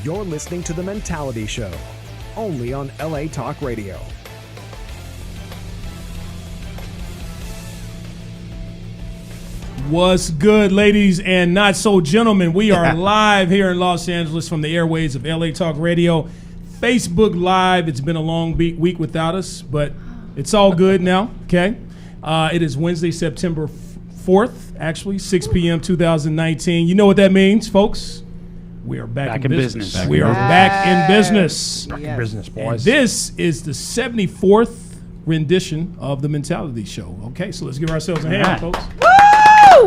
You're listening to The Mentality Show, only on LA Talk Radio. What's good, ladies and not so gentlemen? We are live here in Los Angeles from the airways of LA Talk Radio. Facebook Live. It's been a long week without us, but it's all good now, okay? It is Wednesday, September 4th, actually, 6 p.m. 2019. You know what that means, folks? We are back in business. We are back in business. Back in business, boys. And this is the 74th rendition of The Mentality Show. Okay, so let's give ourselves a hand, folks. Woo!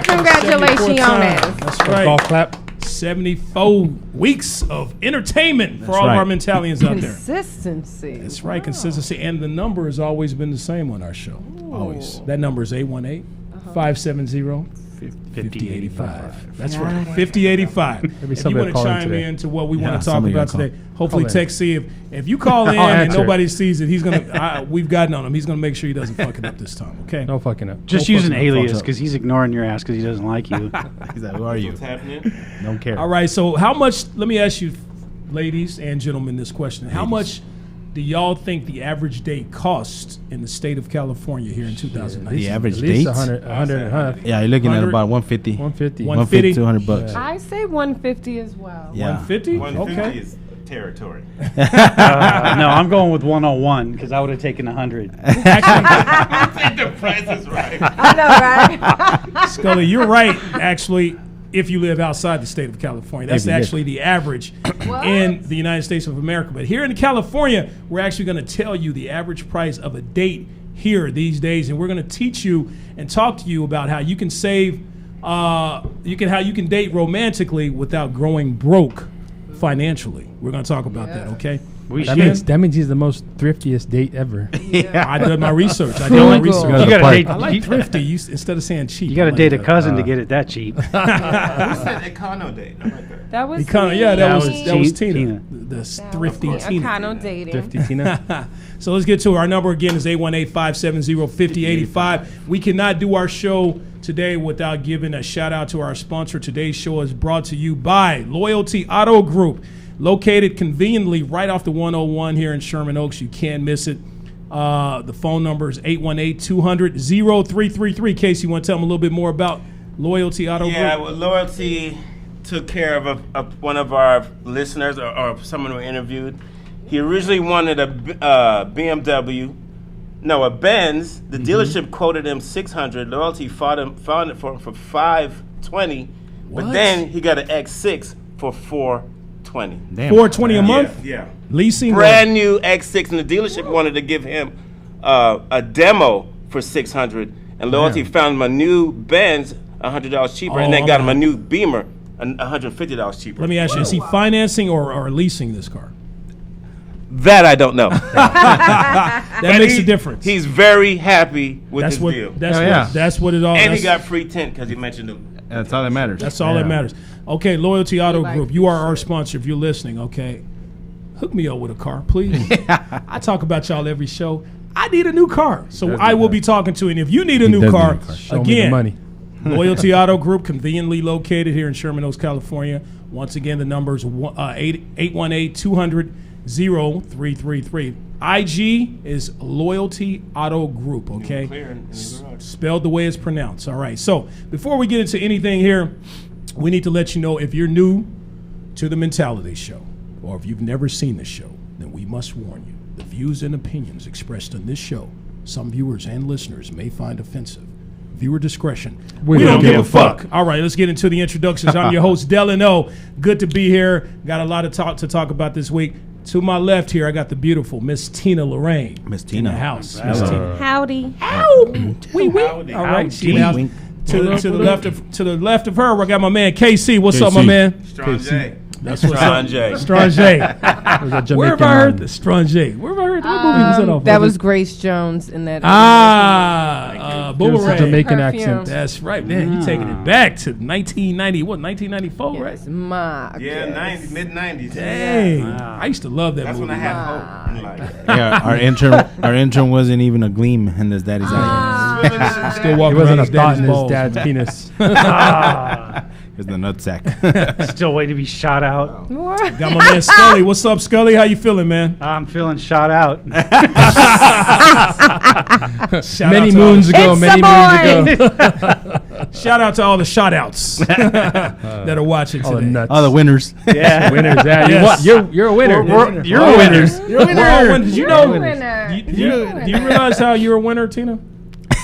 Congratulations on it. That's right. Golf clap. 74 weeks of entertainment for all of our Mentalians out there. Consistency. That's right, consistency. And the number has always been the same on our show. Always. That number is 818-570-5085. That's right, 5085. If you want to chime in to what we want to talk about today, hopefully text C. If you call in and nobody sees it, he's gonna. We've gotten on him. He's gonna make sure he doesn't fuck it up this time. Okay? No fucking up. Just use an alias because he's ignoring your ass because he doesn't like you. He's like, who are you? What's happening? Don't care. All right. So how much? Let me ask you, ladies and gentlemen, this question: how much do y'all think the average date costs in the state of California here in 2019? The average At least date? 100. Yeah, you're looking at about 150. 150. 150, $200. I say 150 as well. Yeah. 150? 150 Okay. is territory. No, I'm going with 101 because I would have taken 100. I think the price is right. I know, right? Skully, you're right, actually, if you live outside the state of California. That's Maybe, actually the average in the United States of America. But here in California, we're actually going to tell you the average price of a date here these days. And we're going to teach you and talk to you about how you can save, how you can date romantically without growing broke financially. We're going to talk about that, okay? That means he's the most thriftiest date ever. I did my research. You like thrifty instead of saying cheap. You got to date a cousin to get it that cheap. Who said Econo date? I like that. That was Econo, yeah, that was Tina. Tina. The thrifty Tina. Econo dating. Thrifty Tina. So let's get to it. Our number again is 818-570-5085. We cannot do our show today without giving a shout out to our sponsor. Today's show is brought to you by Loyalty Auto Group, located conveniently right off the 101 here in Sherman Oaks. You can't miss it. The phone number is 818-200-0333. Casey, you want to tell them a little bit more about Loyalty Auto Group? Yeah, well, Loyalty took care of one of our listeners or someone we interviewed. He originally wanted a Benz. The dealership quoted him $600. Loyalty found it for $520. What? But then he got an X6 for $420. Damn. $420 a month? Yeah. Leasing? Brand new X6, and the dealership wanted to give him a demo for $600. And Loyalty found him a new Benz $100 cheaper, and then got him a new Beamer $150 cheaper. Let me ask you, is he financing or leasing this car? That I don't know. That makes a difference. He's very happy with That's his what. deal. That's what it all. And he got free tint because he mentioned him. That's all that matters. That's all that matters. Okay, Loyalty Auto Group, you are our sponsor. If you're listening, okay, hook me up with a car, please. I talk about y'all every show. I need a new car, so I will be talking to you. And if you need a new car, Show me the money. Loyalty Auto Group, conveniently located here in Sherman Oaks, California. Once again, the number is 818-200-0333. IG is Loyalty Auto Group, okay? Spelled the way it's pronounced. All right. So before we get into anything here, we need to let you know if you're new to the Mentality Show, or if you've never seen the show, then we must warn you. The views and opinions expressed on this show, some viewers and listeners may find offensive. Viewer discretion. We don't give a fuck. All right, let's get into the introductions. I'm your host, Delano. Good to be here. Got a lot of to talk about this week. To my left here, I got the beautiful Miss Tina Lorraine. Miss Tina. In the house. Miss Tina. Howdy. Ow! Wee. All right, she in the house. To the left of her, I got my man KC. What's up, my man? Strong J. That's what's up. J. Strange. Where have I heard the Strange? Where have I heard what movie was that off? That was Grace Jones in that. Boomerang. Jamaican Perfume. accent. That's right, man. You taking it back to 1994, right? Yes, my. Yeah, goodness. mid-90s. Dang. I used to love that That's movie. when I had hope in life. Yeah, our intern wasn't even a gleam in his daddy's eye. Still walking He wasn't around a thought in his balls. dad's penis. Here's the nutsack. Still waiting to be shot out. Got my man Skully. What's up, Skully? How you feeling, man? I'm feeling shot out. Shout Many out to moons all ago. It's Many the moons boy. ago. shout out to all the shout outs that are watching All the today. nuts. All the winners. Yeah. winners. Yeah, Yes. you're a winner. You're winners. We're all winners. You know, Winner. do you realize how you're a winner, Tina?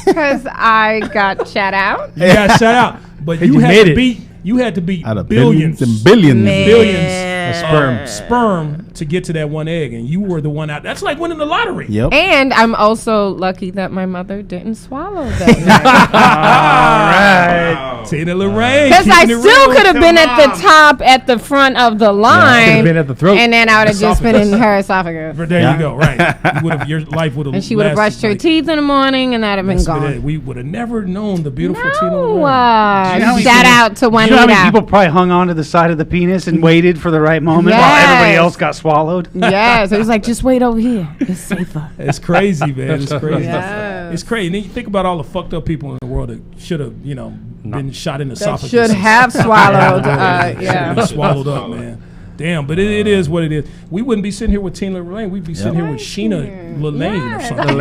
Because I got shout out. You got shout out, but You you had made to it. beat. You had to beat Out of billions and billions. Man. billions sperm to get to that one egg, and you were the one out. That's like winning the lottery. Yep. And I'm also lucky that my mother didn't swallow that All right. Tina Lorraine. because I keeping it still real. could have been at the top, at the front of the Could have line, been at the throat. and then I would have just been in her esophagus. There Yeah. you go. Right. You would've- your life would have. And she would have brushed her teeth in the morning, and that'd have been gone. We would have never known the beautiful Tina No, Lorraine. Do you know how many shout people- out to You know how many Juanita. people probably hung on to the side of the penis and waited for the right moment while Yes. everybody else got swallowed? Yes, it was like, just wait over here. It's safer. It's crazy, man. It's crazy. Yes. It's crazy. And then you think about all the fucked up people in the world that should have, been shot in the That esophagus. should have swallowed. Been Yeah. swallowed up, man. Damn, but it is what it is. We wouldn't be sitting here with Tina Lorraine. We'd be sitting here with Sheena Lane or something.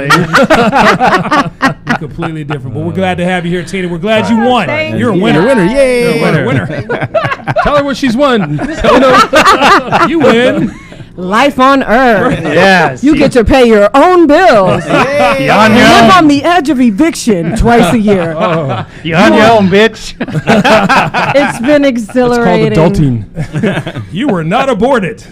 We're completely different. But we're glad to have you here, Tina. We're glad you won. Thank You're a you. winner. You're a winner. Yay. You're a winner. Tell her what she's won. You win. Life on Earth. Yes. You get to pay your own bills. You on You your live own. on the edge of eviction twice a year. You on your own, bitch. It's been It's called exhilarating. adulting. You were not aborted.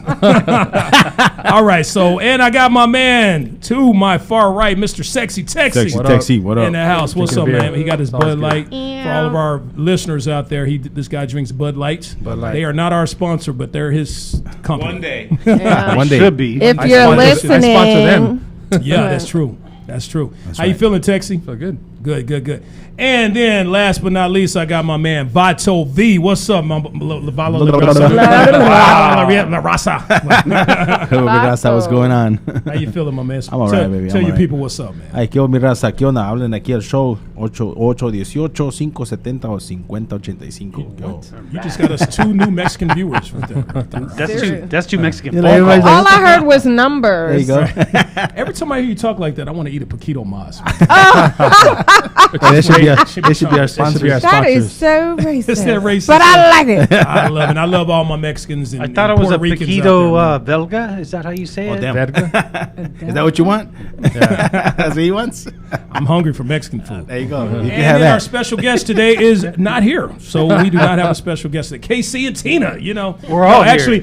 All right, so, and I got my man to my far right, Mr. Sexy Texy. Sexy What Texy, what In up? the house. What's up, Drinking beer. man? He got his Sounds Bud good. Light. For all of our listeners out there, this guy drinks Bud Light. Bud Light. They are not our sponsor, but they're his company. One day. Yeah. One day. Should be. If I you're sponsor- I listening, sponsor them. Yeah, that's true. That's true. How you right. feeling, Texy? So good. Good. And then, last but not least, I got my man Vato V. What's up, my Raza, what's going on? How you feeling, my man? I'm all right, baby. Tell I'm your all right. people what's up, man. Ay, ¿qué onda, mi raza? ¿Qué onda? Hablen aquí al show 818-570 o 5085. Yo. You just got us 2 new Mexican viewers right there. That's too Mexican. You know, everybody's all like, I heard was numbers. there you go. Every time I hear you talk like that, I want to eat a Paquito Mas. They should be our That should be our sponsors. That is sponsors. so racist. It's that racist. But I like it. I love it. I love all my Mexicans and I thought it was a Puerto Ricans out Paquito there, man. Belga. Is that how you say Oh, it? damn. Verga. Is that what you want? That's what he wants? I'm hungry for Mexican food. There you go. You can And have then our that. special guest today is not here, so we do not have a special guest today. KC and Tina, We're all here. actually,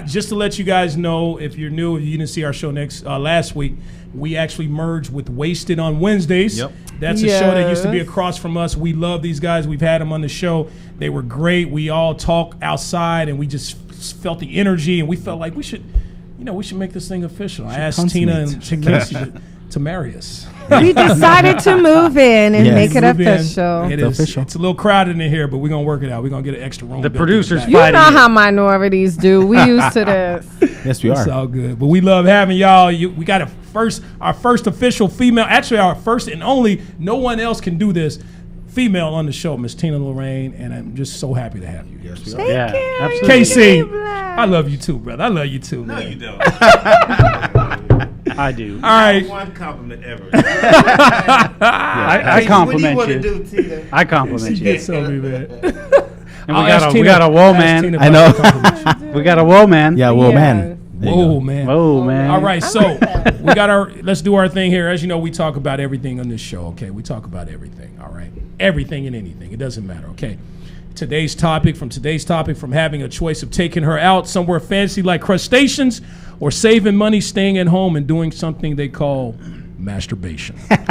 just to let you guys know, if you're new, if you didn't see our show last week, we actually merged with Wasted on Wednesdays. Yep. That's a show that used to be Yes. across from us. We love these guys. We've had them on the show. They were great. We all talk outside, and we just felt the energy, and we felt like we should make this thing official. I asked Tina and Casey to marry us. We decided to move in and Yes. make it Move in. official. It It's is. official. It's a little crowded in here, but we're gonna work it out. We're gonna get an extra room. The built in producers back. You fighting know it. how minorities do. We used to this. Yes, we It's are. all good, but we love having y'all. We got our first official female, actually our first and only. No one else can do this. Female on the show, Miss Tina Lorraine, and I'm just so happy to have you. Yes, we are. Thank Yeah, you. absolutely. KC, Black. I love you too, brother. I love you too, man. No, you don't. I do. All right. One compliment ever. I compliment What do you. you want to do, Tina? I compliment She you. gets on me, man. And we got a whoa man. I know. We got a whoa man. Yeah, well, Yeah. man. There you Whoa, go. man. Whoa man. All right, so we got let's do our thing here. As you know, we talk about everything on this show, okay? We talk about everything, all right? Everything and anything. It doesn't matter, okay? Today's topic, from having a choice of taking her out somewhere fancy like crustaceans or saving money, staying at home and doing something they call masturbation. That's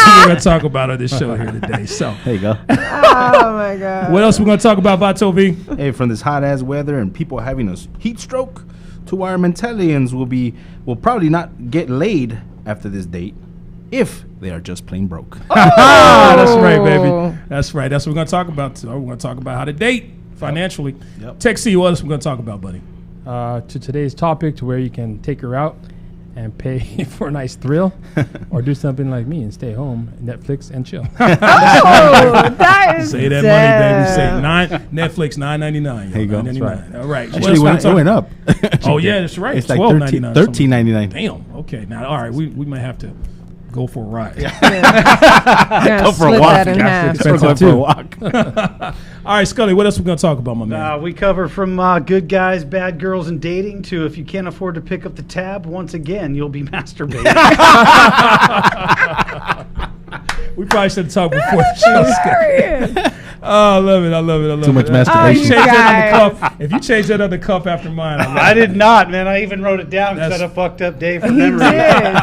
what we're going to talk about on this show here today. So, There you go. Oh my God. what else we're going to talk about, Vato V? Hey, from this hot ass weather and people having a heat stroke to our mentalians will probably not get laid after this date if they are just plain broke. That's right, baby. That's right. That's what we're going to talk about. So we're going to talk about how to date financially. Yep. Texie, what else we're going to talk about, buddy? To today's topic, to where you can take her out and pay for a nice thrill, or do something like me and stay home, Netflix, and chill. Oh, that is Say that damn. money, baby. Say $9, Netflix, $9.99. There you go. $9.99. All right. Actually, it went up. Oh yeah, that's right. It's like $12.99. $13.99. Damn. Okay. Now, all right. We might have to go for a ride. Yeah, Go for a split walk. that in half. We're going for a walk. All right, Skully. What else we gonna talk about, my man? We cover from good guys, bad girls, and dating to if you can't afford to pick up the tab, once again, you'll be masturbating. We probably should have talked before the show. Period. Oh, I love it. I love it. I love it. Too much If masturbation. you change that on the cuff, if you change that on the cuff after mine, I love I it. did not, man. I even wrote it down because I That's- had a fucked up day from He memory. did.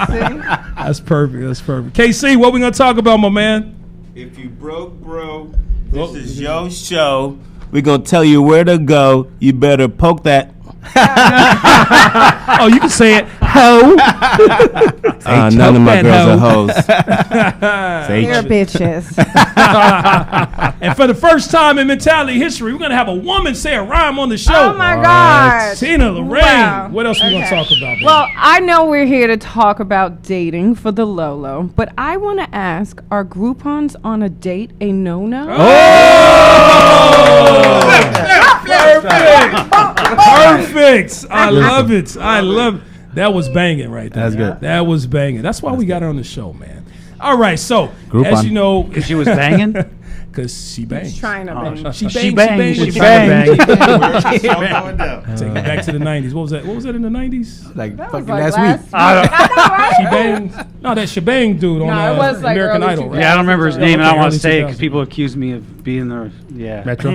See? That's perfect. That's perfect. KC, what we gonna talk about, my man? If you broke, bro, this is your show. We're going to tell you where to go. You better poke that. Oh, you can say it. Ho. None of my that girls are hoe. hoes. Say They're bitches. And for the first time in mentality history, we're gonna have a woman say a rhyme on the show. Oh my God. Tina Lorraine. Wow. What else we gonna Okay. talk about? Baby? Well, I know we're here to talk about dating for the Lolo, but I want to ask, are Groupons on a date a no-no? Perfect. I love it. I love it. That was banging right there. That's good. That was banging. That's why we got her on the show, man. All right, so Groupon. as you know, She was banging. because she bangs. Trying to bang. She She bangs. banged. She She bangs. banged. Going down. Take it back to the 90s. What was that? What was that in the 90s? Like That was fucking like last week. She bangs. No, that shebang dude on No, it was like American early Idol, 2000s. right? Yeah, I don't remember his Okay, name, and I don't want early to say it 2000s. because people accuse me of being the Metro.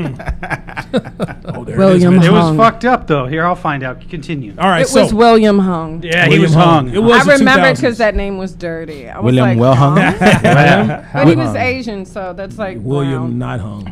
Oh, there William it is. It was Hung. fucked up though. Here, I'll find out. Continue. All right, It so was William Hung. Yeah, he William was Hung. hung. It was I the remember 2000s. because that name was dirty. I was William like, Well Hung. But he was Asian, so that's like William brown. not hung. Go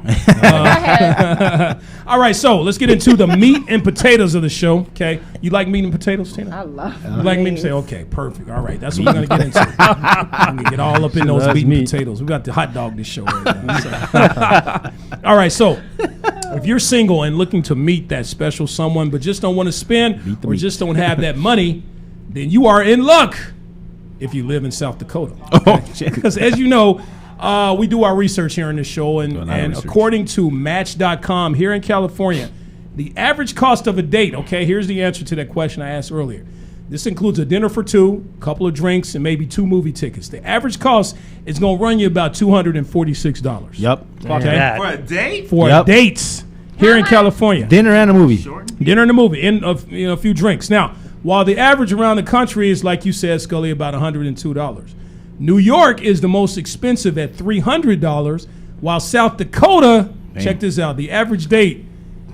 ahead. All right, so let's get into the meat and potatoes of the show. Okay, you like meat and potatoes, Tina? I love You like meat? Say okay, perfect. All right, that's what we're gonna get into. We're gonna get all up in those loves meat and meat. potatoes. We got to hot dog this show right now. So. All right, so if you're single and looking to meet that special someone, but just don't want to spend or just don't have that money, then you are in luck if you live in South Dakota. Oh, shit. Because as you know, we do our research here in the show, and research. according to Match.com here in California, the average cost of a date, okay, here's the answer to that question I asked earlier. This includes a dinner for two, a couple of drinks, and maybe 2 movie tickets. The average cost is going to run you about $246. Yup. Fuck Okay. that. For a date? For Yep. dates here in California. Dinner and a movie. Dinner and a movie, and a few drinks. Now, while the average around the country is, like you said, Skully, about $102, New York is the most expensive at $300, while South Dakota, check this out, the average date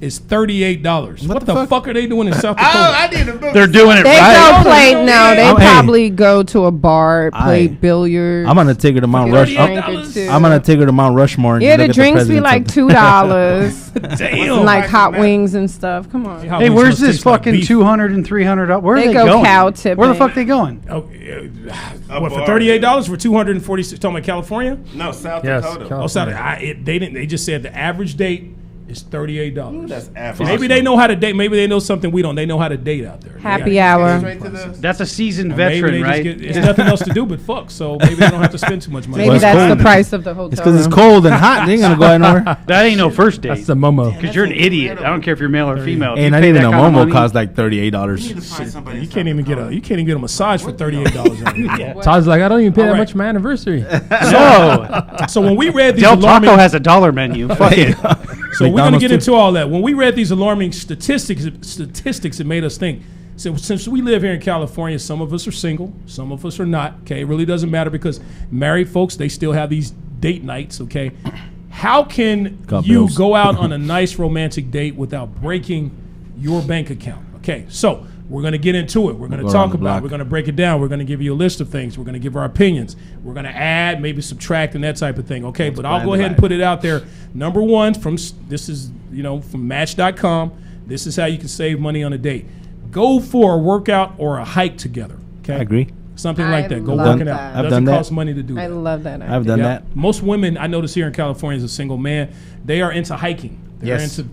is $38. What the fuck are they doing in South Dakota? I need a book. They're doing it They right. go play. No, they Oh, hey. probably go to a bar, play Aye. billiards. I'm gonna take her to Mount Fucking Rush. $38. drink or two. I'm gonna take her to Mount Rushmore. And Yeah, look the at drinks be presidents like up $2, Damn. like hot wings and stuff. Come on. How Hey, these where's must this taste like fucking beef. $200 and $300? Where are They they go going? cow Where the tipping. fuck they going? Oh, what, for $38 for $246? Talking about California? No, South Yes, Dakota. Cal- Oh, sorry. They didn't. They just said the average date is $38. That's Africa. Maybe they know how to date. Maybe they know something we don't. They know how to date out there. Happy They hour. Straight to the. That's a seasoned maybe veteran, they right? just get, it's nothing else to do but fuck. So maybe they don't have to spend too much money. Maybe Well, it's that's cold. the price of the hotel. It's because it's room. cold and hot. They ain't gonna go anywhere. That ain't no first date. That's the Momo. Because you're an idiot. I don't care if you're male or female. If you And not pay even that a kind of Momo money- costs like $38. You can't even get a massage for $38. Todd's like, I don't even pay All that right. much for my anniversary. No. So when we read these Del alarming, Taco has a dollar menu. Fuck it. so we're gonna McDonald's get too. into all that. When we read these alarming statistics, it made us think. So since we live here in California, some of us are single, some of us are not. Okay, it really doesn't matter because married folks, they still have these date nights. Okay, how can Got you bills. go out on a nice romantic date without breaking your bank account? Okay, so we're going to get into it. We're going to Go talk around the about it. block. We're going to break it down. We're going to give you a list of things. We're going to give our opinions. We're going to add, maybe subtract, and that type of thing. Okay, but I'll and go ahead and divide. put it out there. Number one, this is from Match.com. This is how you can save money on a date. Go for a workout or a hike together. Okay, I agree. Something I like that. Go love working that. out. I've Doesn't done that. cost money to do I that. love that. I've done Yeah. that. Most women I notice here in California as a single man, they are into hiking. They're Yes. into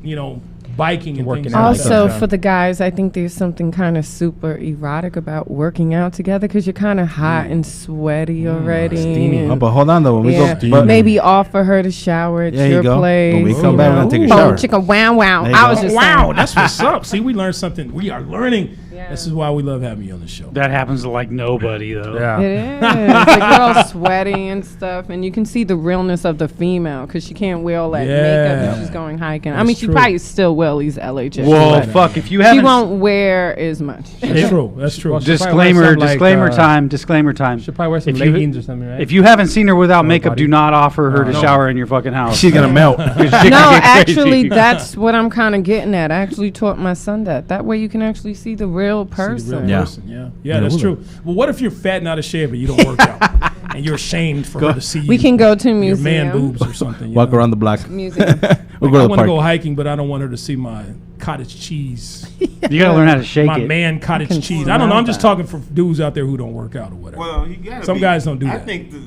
biking and Working things out. like that. Also, for the guys, I think there's something kind of super erotic about working out together because you're kind of hot and sweaty already. steamy. Oh, but hold on though. When we Yeah. go, but Maybe offer her to shower at There you your go. place. When we come you back, we're know. gonna take a Boom, shower. chicka, wow, wow. There you I go. was just Wow, saying. that's what's up. See, we learned something. We are learning. Yeah. This is why we love having you on the show. That happens to like nobody though. Yeah. It is. Like, you're all sweaty and stuff, and you can see the realness of the female because she can't wear all that makeup Yeah. if she's going hiking. I That's mean, she true. probably still will these LA chicks. Well, but fuck if you she haven't. won't wear as much. That's true. That's true. Well, she- Disclaimer. Like, Disclaimer time. Disclaimer time. Should probably wear some If you- leggings or something, right? If you haven't seen her without No makeup, body. do not offer her to No. shower in your fucking house. she's gonna melt. No, actually, that's what I'm kind of getting at. I actually taught my son that. That way you can actually see the real See the person. real Yeah. person. Yeah, that's true. Well, what if you're fat and out of shape and you don't work out, and you're ashamed for her to see you? We can go to a your museum. man boobs or something. Walk around the block. Museum. We'll I go to the want to park. go hiking, but I don't want her to see my cottage cheese. You gotta learn how to shake My it. man cottage can cheese. I don't know. I'm just smell talking for dudes out there who don't work out or whatever. Well, you gotta. Some guys don't do I that. think to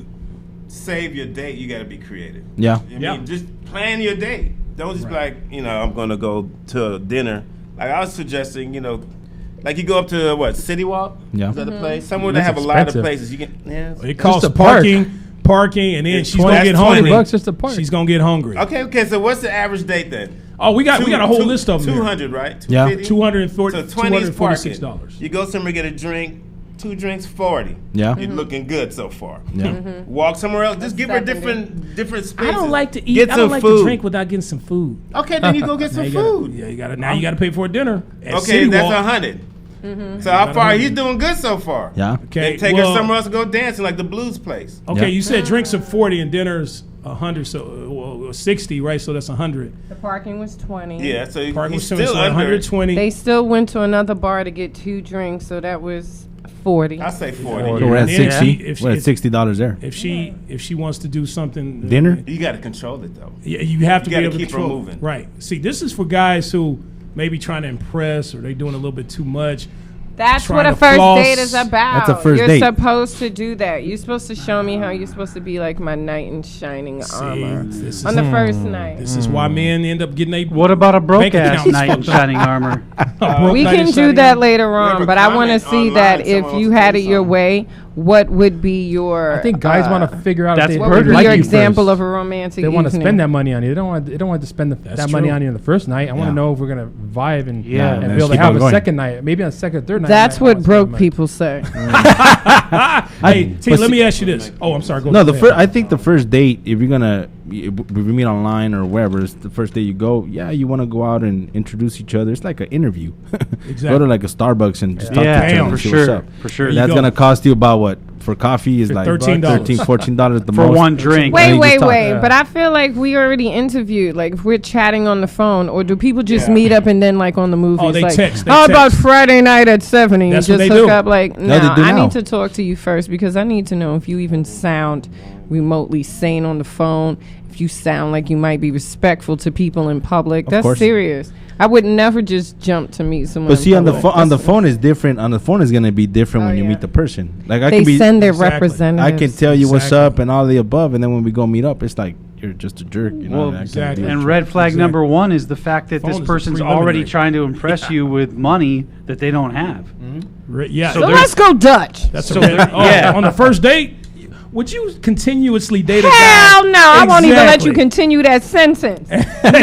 save your date, you gotta be creative. Yeah. I Yeah. mean, just plan your date. Don't just be like, I'm gonna go to dinner. Like I was suggesting, like you go up to what, City Walk? Yeah. Is that the place? Somewhere That's they have a lot of expensive. places you can. Yeah. It costs a park. parking, and then It's she's gonna get 20 hungry. $20 just a park. She's gonna get hungry. Okay. So what's the average date then? Oh, we got a whole list of them. 200, right? Yeah. 250? $240, So 20 is $246. parking. You go somewhere, get a drink, 2 drinks, 40. Yeah. You're looking good so far. Yeah. Walk somewhere else. Just give her seconded. different spaces. I don't like to eat. Get I don't some like food. to drink without getting some food. Okay, then you go get some Now you gotta- food. Yeah, you gotta pay for a dinner. At Okay, City that's Walk. 100. So how far? He's doing good so far. Yeah. Okay, Then take well, her somewhere else to go dancing, like the blues place. Okay, Yeah. you said drinks are 40 and dinner's 100, so 60, right? So that's 100. The parking was 20. Yeah, so Parking he's was still under. 120. They still went to another bar to get 2 drinks, so that was 40. I say 40. So we're at And then 60. if she- We're at $60 there. if she wants to do something Dinner? You got to control it though. Yeah, you have to You be gotta able to keep her control. moving. Right. See, this is for guys who maybe trying to impress or they doing a little bit too much. That's trying what a to first floss. date is about. That's a first You're date. supposed to do that. You're supposed to show me how you're supposed to be like my knight in shining armor this is- on the first night. This is why men end up getting a What about a broke Bank ass accounts knight in fucked up. shining armor? broke We knight in can do shining that armor. later on, Whoever but I want to comment see online, that if someone you else had do it your something. way, what would be your? I think guys want to figure out if that's they what What would be like your you example first. of a romantic? They want to evening? spend that money on you. They don't want to spend That's that money true. on you on the first night. I want Yeah. to know if we're gonna vibe and Yeah, and man, be able to keep have on a going. second night, maybe on a second, third night. That's I wanna what spend broke money. people say. Hey, T, but let see- me ask you this. Oh, I'm sorry. Go No, the ahead. first. I think the first date, if you're gonna, if we meet online or wherever, it's the first day you go. Yeah, you want to go out and introduce each other. It's like an interview. Exactly. Go to like a Starbucks and just talk to Yeah, each other Damn, and for see what's sure, up. for sure. There you That's go. gonna cost you about what? For coffee is For like $13. $14 at the For most. one drink. And you Wait, just talk. wait. Yeah. But I feel like we already interviewed. Like, if we're chatting on the phone, or do people just meet up and then, like, on the movies? Oh, they like, text, they How about text. Friday night at 7? And That's you what just they hook do. up? Like, they no, do I now. need to talk to you first because I need to know if you even sound remotely sane on the phone. If you sound like you might be respectful to people in public. That's course. serious. I would never just jump to meet someone. But in see, on the public. phone, phone is different. On the phone is gonna be different Oh, when you yeah. meet the person. Like I They can be, send their Exactly. representatives. I can tell you what's Exactly. up and all the above, and then when we go meet up, it's like you're just a jerk. You know, Well, and I can't exactly. do it. And red flag Exactly. number 1 is the fact that Phone this is a person's preliminary. already trying to impress you with money that they don't have. Yeah. So So there's- let's go Dutch. That's So a there- yeah. On the first date, would you continuously date a guy? Hell no! I won't even let you Exactly. continue that sentence.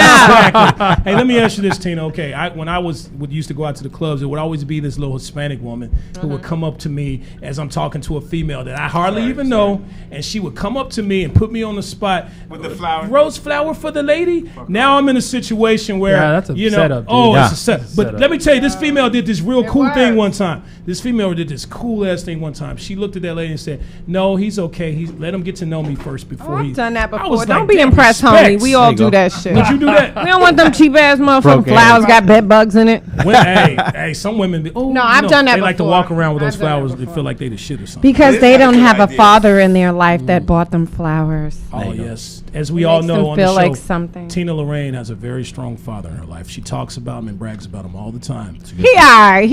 Exactly. Hey, let me ask you this, Tina. Okay, when I used to go out to the clubs, it would always be this little Hispanic woman who would come up to me as I'm talking to a female that I hardly even know, and she would come up to me and put me on the spot With the flower. Rose flower for the lady. Now I'm in a situation where Yeah, that's a you know, setup, dude. oh, Yeah. it's a setup. But Setup. let me tell you, this female did this real It cool thing one works. time. This female did this cool ass thing one time. She looked at that lady and said, "No, he's okay. Let him get to know me first before he." I've done that I before. was Don't like, be damn, impressed, respect. homie. We all There you do go. that shit. Would you do that? We don't want them cheap ass motherfucking Broke flowers ass. got bed bugs in it. Hey, some women be, oh, No, you I've know, done that They like to before. walk around with those I've done that flowers. They before. feel like they the shit or something. Because This they is don't good have a idea. father in their life that bought them flowers. Oh yes, as It we all makes know them on feel the show, like something. Tina Lorraine has a very strong father in her life. She talks about him and brags about him all the time. He alright.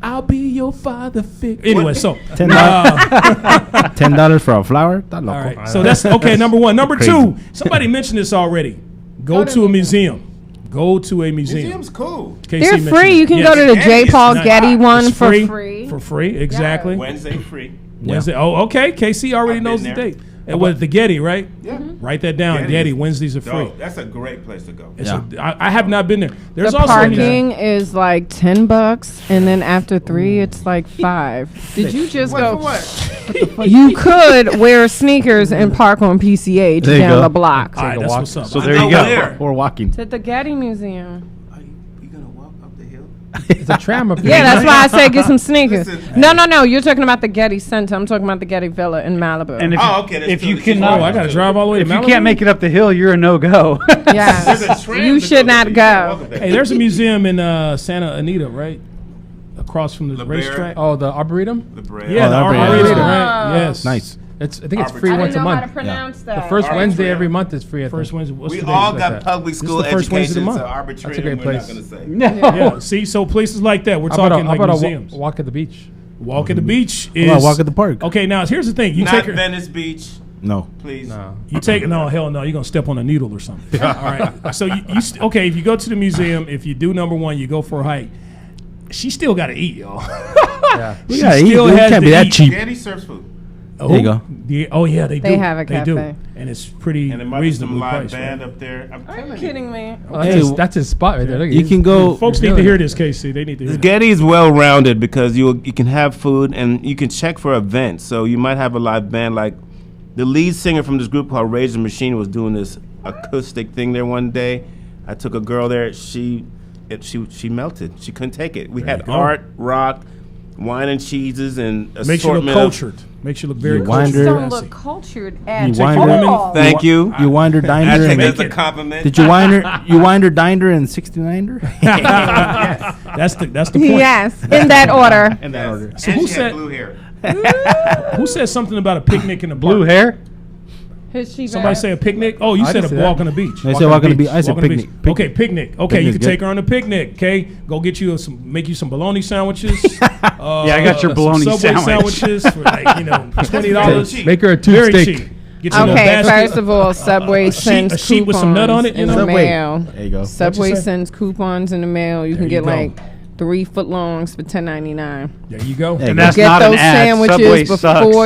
I'll be your father figure. Anyway, so $10 for a flower. That all loco. right, so that's okay. Number one, number Crazy. two. Somebody mentioned this already. Go to a museum. Go to a museum. Museum's cool. KC They're mentioned free. it. You can Yes. go to the J. Getty Paul is Getty nice. one It's for free. For free, exactly. Wednesday free. Wednesday. Oh, okay. KC already I've knows been the there. date. It was the Getty, right? Yeah. Write that down. Getty Getty. is Wednesdays are free. Dope. That's a great place to go. I have not been there. There's The also parking is like $10, and then after 3, it's like $5. Did you just go? What? You could wear sneakers and park on PCH There you down go. the block. All right, that's what's up. So there you go. Or walking. To the Getty Museum. You gonna walk up the hill? It's a tram up there. Yeah, that's why I said get some sneakers. Listen, No. You're talking about the Getty Center. I'm talking about the Getty Villa in Malibu. And if, Oh, okay. that's if two- you that's two- cannot, Oh, I got to drive all the way to if you Malibu? can't make it up the hill, you're a no-go. yes. There's a tram You that should goes up not there. You can't walk go. up there. Hey, there's a museum in Santa Anita, right? Across from the La Bear. racetrack. Oh, the Arboretum? The bread. Yeah, the Arboretum. Arboretum, Oh. right? Yes. Nice. I think it's I free didn't once a know how to month. pronounce The that. first Arboretum. Wednesday every month is free. I First think. Wednesday. What's We the date? all like got that. public This is school the first Wednesday education, of the so month. arbitrary. That's a great we're place. not gonna say. No. Yeah. See, so places like that. We're How about talking a, like how about museums. a walk at the beach? Walk at the beach How is about walk at the park? Okay, now here's the thing. You Not take her. Venice Beach, No. please. No. You take no hell no. You're gonna step on a needle or something. All right. So okay. If you go to the museum, if you do number one, you go for a hike. She still got to eat, y'all. Yeah. We She gotta eat, still dude. It has can't to be that eat. cheap. Getty serves food. There you go. Oh yeah, they do. They have a They do, cafe. and it's pretty And there might be some reasonably live priced. band Right? up there. I'm Are you telling kidding me? That's his spot right there. Look at You this. can go. Folks need to hear this, Casey. They need to hear this. Getty is well rounded because you can have food and you can check for events. So you might have a live band. Like the lead singer from this group called Rage the Machine was doing this acoustic thing there one day. I took a girl there. She melted. She couldn't take it. We There you had go. art, rock, wine and cheeses, and Makes you look assortment of- cultured. Makes you look very You cultured. winder- Don't look cultured at You winder- all. Thank you. You wind her, dined I her, think and that's a compliment. did you wind her? You wind her, dined her, and 69 her. That's the point. Yes, in that order. In that order. So and who she said had blue hair. who said something about a picnic in the Blue park? hair? His she Somebody say a picnic? Oh, you I said can a see walk that. on the beach. I said walk on the beach. I said Walk on the picnic. beach. Okay, picnic. Okay, you Picnic's can take good. her on a picnic. Okay, go get you make you some bologna sandwiches. Yeah, I got your some bologna Subway sandwich. sandwiches for like $20. Make her a tube Very steak. cheap. Get you a little Okay, basket. first of all, Subway sends a sheet with some nut on it, you in know? the Subway. mail. There you go. Subway What'd you say? sends coupons in the mail. You There can you get go. like 3 footlongs for $10.99. There you go. There you And go. that's Get not an those ad. sandwiches Subway before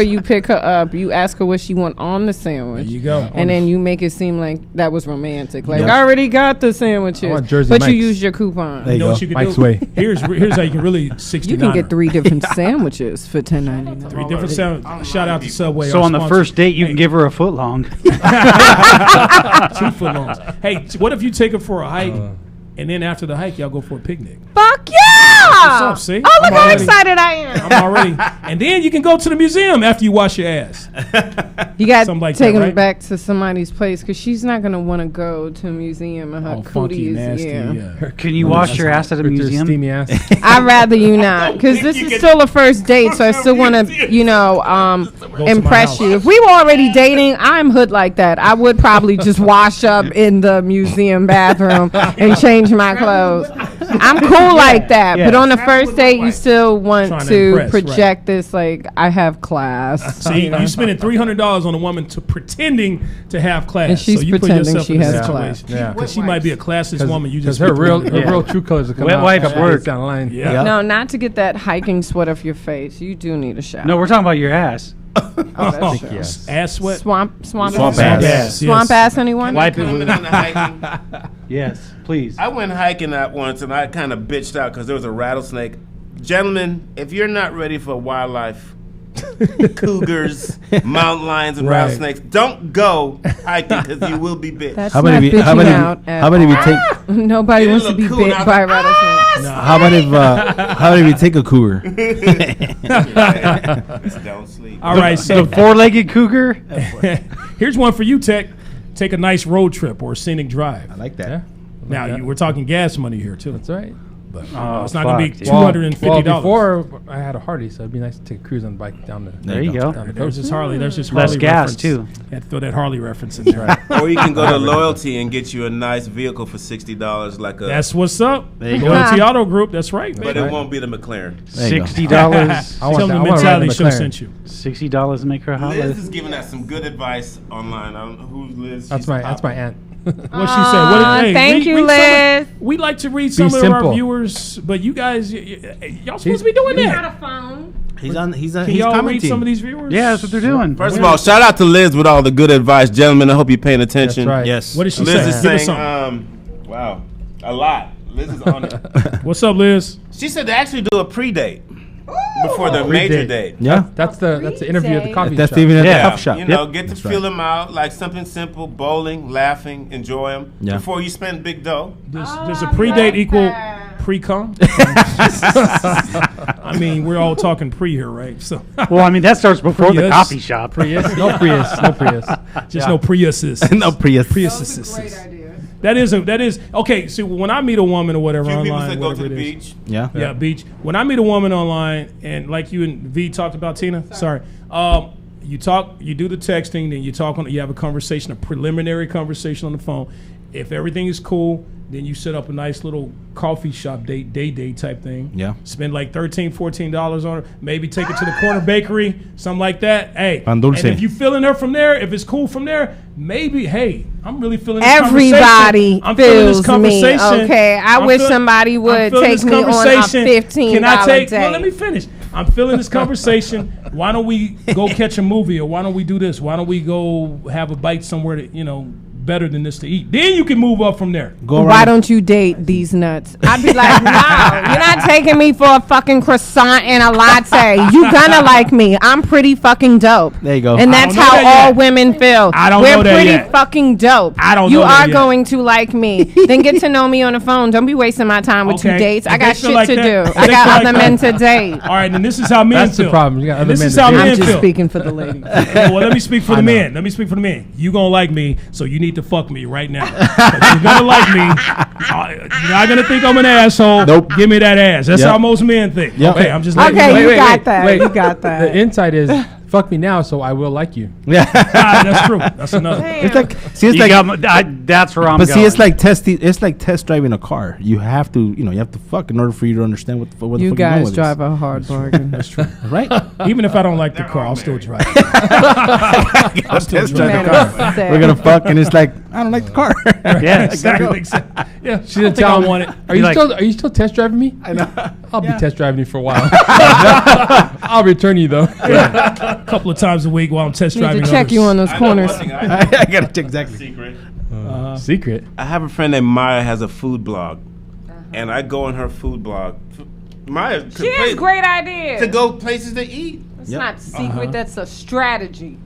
sucks. you pick her up. You ask her what she want on the sandwich. There you go. And then you make it seem like that was romantic. Like, Yeah. I already got the sandwiches. I want Jersey But Mike's. you use your coupon. There You know go. what you can Mike's do? way. Here's how you can really 69. You can get 3 different sandwiches for $10.99. 3 different sandwiches. Shout out to Subway. So our on the sponsor. first date, you Hey, can give her a foot long. 2 footlongs. Hey, what if you take her for a hike, and then after the hike, y'all go for a picnic? Fuck yeah! What's up, see? Oh, look I'm how already- excited I am. I'm already, and then you can go to the museum after you wash your ass. You got to Something like take that, them right? back to somebody's place because she's not going to want to go to a museum and her Oh, funky, cooties. nasty. Yeah. Yeah. Can you wash your ass at a With your museum? steamy ass. I'd rather you not because this You is can- still a first date, so I still want to, my impress house. you. If we were already dating, I'm hood like that. I would probably just wash up in the museum bathroom and change my clothes. I'm cool like that, but Yeah. on the Travel first with date, my you wife. still want Trying to to impress, right. project this like I have class. See, you spending $300 on a woman to pretending to have class, And she's so you put pretending yourself she in a has situation. class. Yeah. Because she might be a classless woman. You just her spent real $300. true colors will come Wet out. wipes a couple work. days down the line. Yeah. Yeah. No, not to get that hiking sweat off your face. You do need a shower. No, we're talking about your ass. Oh, that's true. Yes. Ass sweat. Swamp Swamp ass. ass. Yes. Swamp ass. Anyone? Wipe it Coming with on the hiking. Yes, please. I went hiking that once and I kind of bitched out because there was a rattlesnake. Gentlemen, if you're not ready for wildlife, cougars, mountain lions, and Right. rattlesnakes, don't go hiking because you will be bit. That's How not many? bitching How many? out at How many? all. Of you take? Nobody It wants to look be cool bit now. by rattlesnakes. How many? How many of you take a cougar? Just don't sleep. All right, so The four-legged cougar? here's one for you, Tech. Take a nice road trip or a scenic drive. I like that. Yeah. Now, we're talking gas money here, too. That's right. But Oh, it's not going to be fuck, dude. $250. Well, before I had a Harley, so it'd be nice to take a cruise on the bike down the. There you go. Down the There's this Harley. There's this Less Harley gas, reference. too. Had to throw that Harley reference in there. Or you can go to Loyalty and get you a nice vehicle for $60, like a. That's what's up. you go. Loyalty Auto Group. That's right, but baby. it won't be the McLaren. There you go. $60. I want Tell them that- the I wanna ride mentality the show McLaren. sent you. $60 to make her holler. Liz is giving us some good advice online. I don't know who Liz. That's she's my popular. aunt. What she said? What did, thank you, Liz. We like to read some of our viewers, but you guys, y'all supposed to be doing that. Got a phone. He's on. He's Can he's y'all commenting. read some of these viewers? Yeah, that's what they're doing. First of all, shout out to Liz with all the good advice, gentlemen. I hope you're paying attention. That's right. Yes. What did she Liz say? is Give us saying, some. wow, a lot. Liz is on it. What's up, Liz? She said they actually do a pre-date before the major date. Yeah. That's the interview at the coffee That's shop. even at the Yeah. coffee shop. You know, Yep. get to That's feel right. them out, like something simple, bowling, laughing, enjoy them Yeah. before you spend big dough. Does a pre-date equal pre-com? I mean, we're all talking pre here, right? So Well, I mean, that starts before the Prius. coffee shop. Prius? No Prius. No Prius. just no Priuses. No Prius. Priuses. That is okay. So when I meet a woman or whatever Few people online, say go whatever to the it is. beach. Yeah. Yeah, beach. When I meet a woman online, and like you and V talked about, Tina. Sorry. You talk. You do the texting, then you talk on. You have a conversation, a preliminary conversation on the phone. If everything is cool, then you set up a nice little coffee shop date type thing. Yeah. Spend like $13, $14 on it. Maybe take it to the corner bakery, something like that. Hey. Pan dulce. And if you feeling her from there, if it's cool from there, maybe, hey, I'm really feeling this Everybody conversation. I'm feeling this feels me. conversation. Okay, I I'm wish feeling- somebody I'm would feeling take this me on a conversation. $15 Can I take? date. Well, let me finish. I'm feeling this conversation. Why don't we go catch a movie, or why don't we do this? Why don't we go have a bite somewhere that better than this to eat? Then you can move up from there. Go Why around. don't you date these nuts? I'd be like, no, you're not taking me for a fucking croissant and a latte. You gonna like me. I'm pretty fucking dope. There you go. And I that's don't know how that all yet. women feel. I don't We're know that pretty yet. fucking dope. I don't You know that are yet. going to like me. Then get to know me on the phone. Don't be wasting my time with two Okay. dates. I If they got feel shit like to that- do. if I they got feel other like men that- to date. All right, and this is how men That's feel. the problem. You got And other this men is to how date. men I'm just feel. speaking for the ladies. Well, let me speak for the men. Let me speak for the men. You gonna like me, so you need to fuck me right now. If you're gonna like me, you're not gonna think I'm an asshole. Nope. Give me that ass. That's Yep. how most men think. Yep. Okay, I'm just letting Okay, you know. you got that. You got The that. inside is fuck me now, so I will like you. Yeah. That's true. That's another. It's like see, it's You like. got that's where I'm But going. see, it's like test driving a car. You have to, you have to fuck in order for you to understand what the fuck You you're doing guys with drive this. a hard bargain. That's true. Right? Even if I don't like the car, I'll still drive. I'll still Test drive. drive the car. We're gonna fuck, and it's like I don't like the car. yeah, Exactly. Yeah, She's gonna I tell him, want it. Are you like- still? Are you still test driving me? I know. I'll be test driving you for a while. I'll return you though. A couple of times a week while I'm test Need driving. to check others. you on those I know corners. one thing I gotta check exactly. secret. Secret. I have a friend named Maya has a food blog, and I go on her food blog. Maya could She has great ideas. to go places to eat. It's not secret. That's a strategy.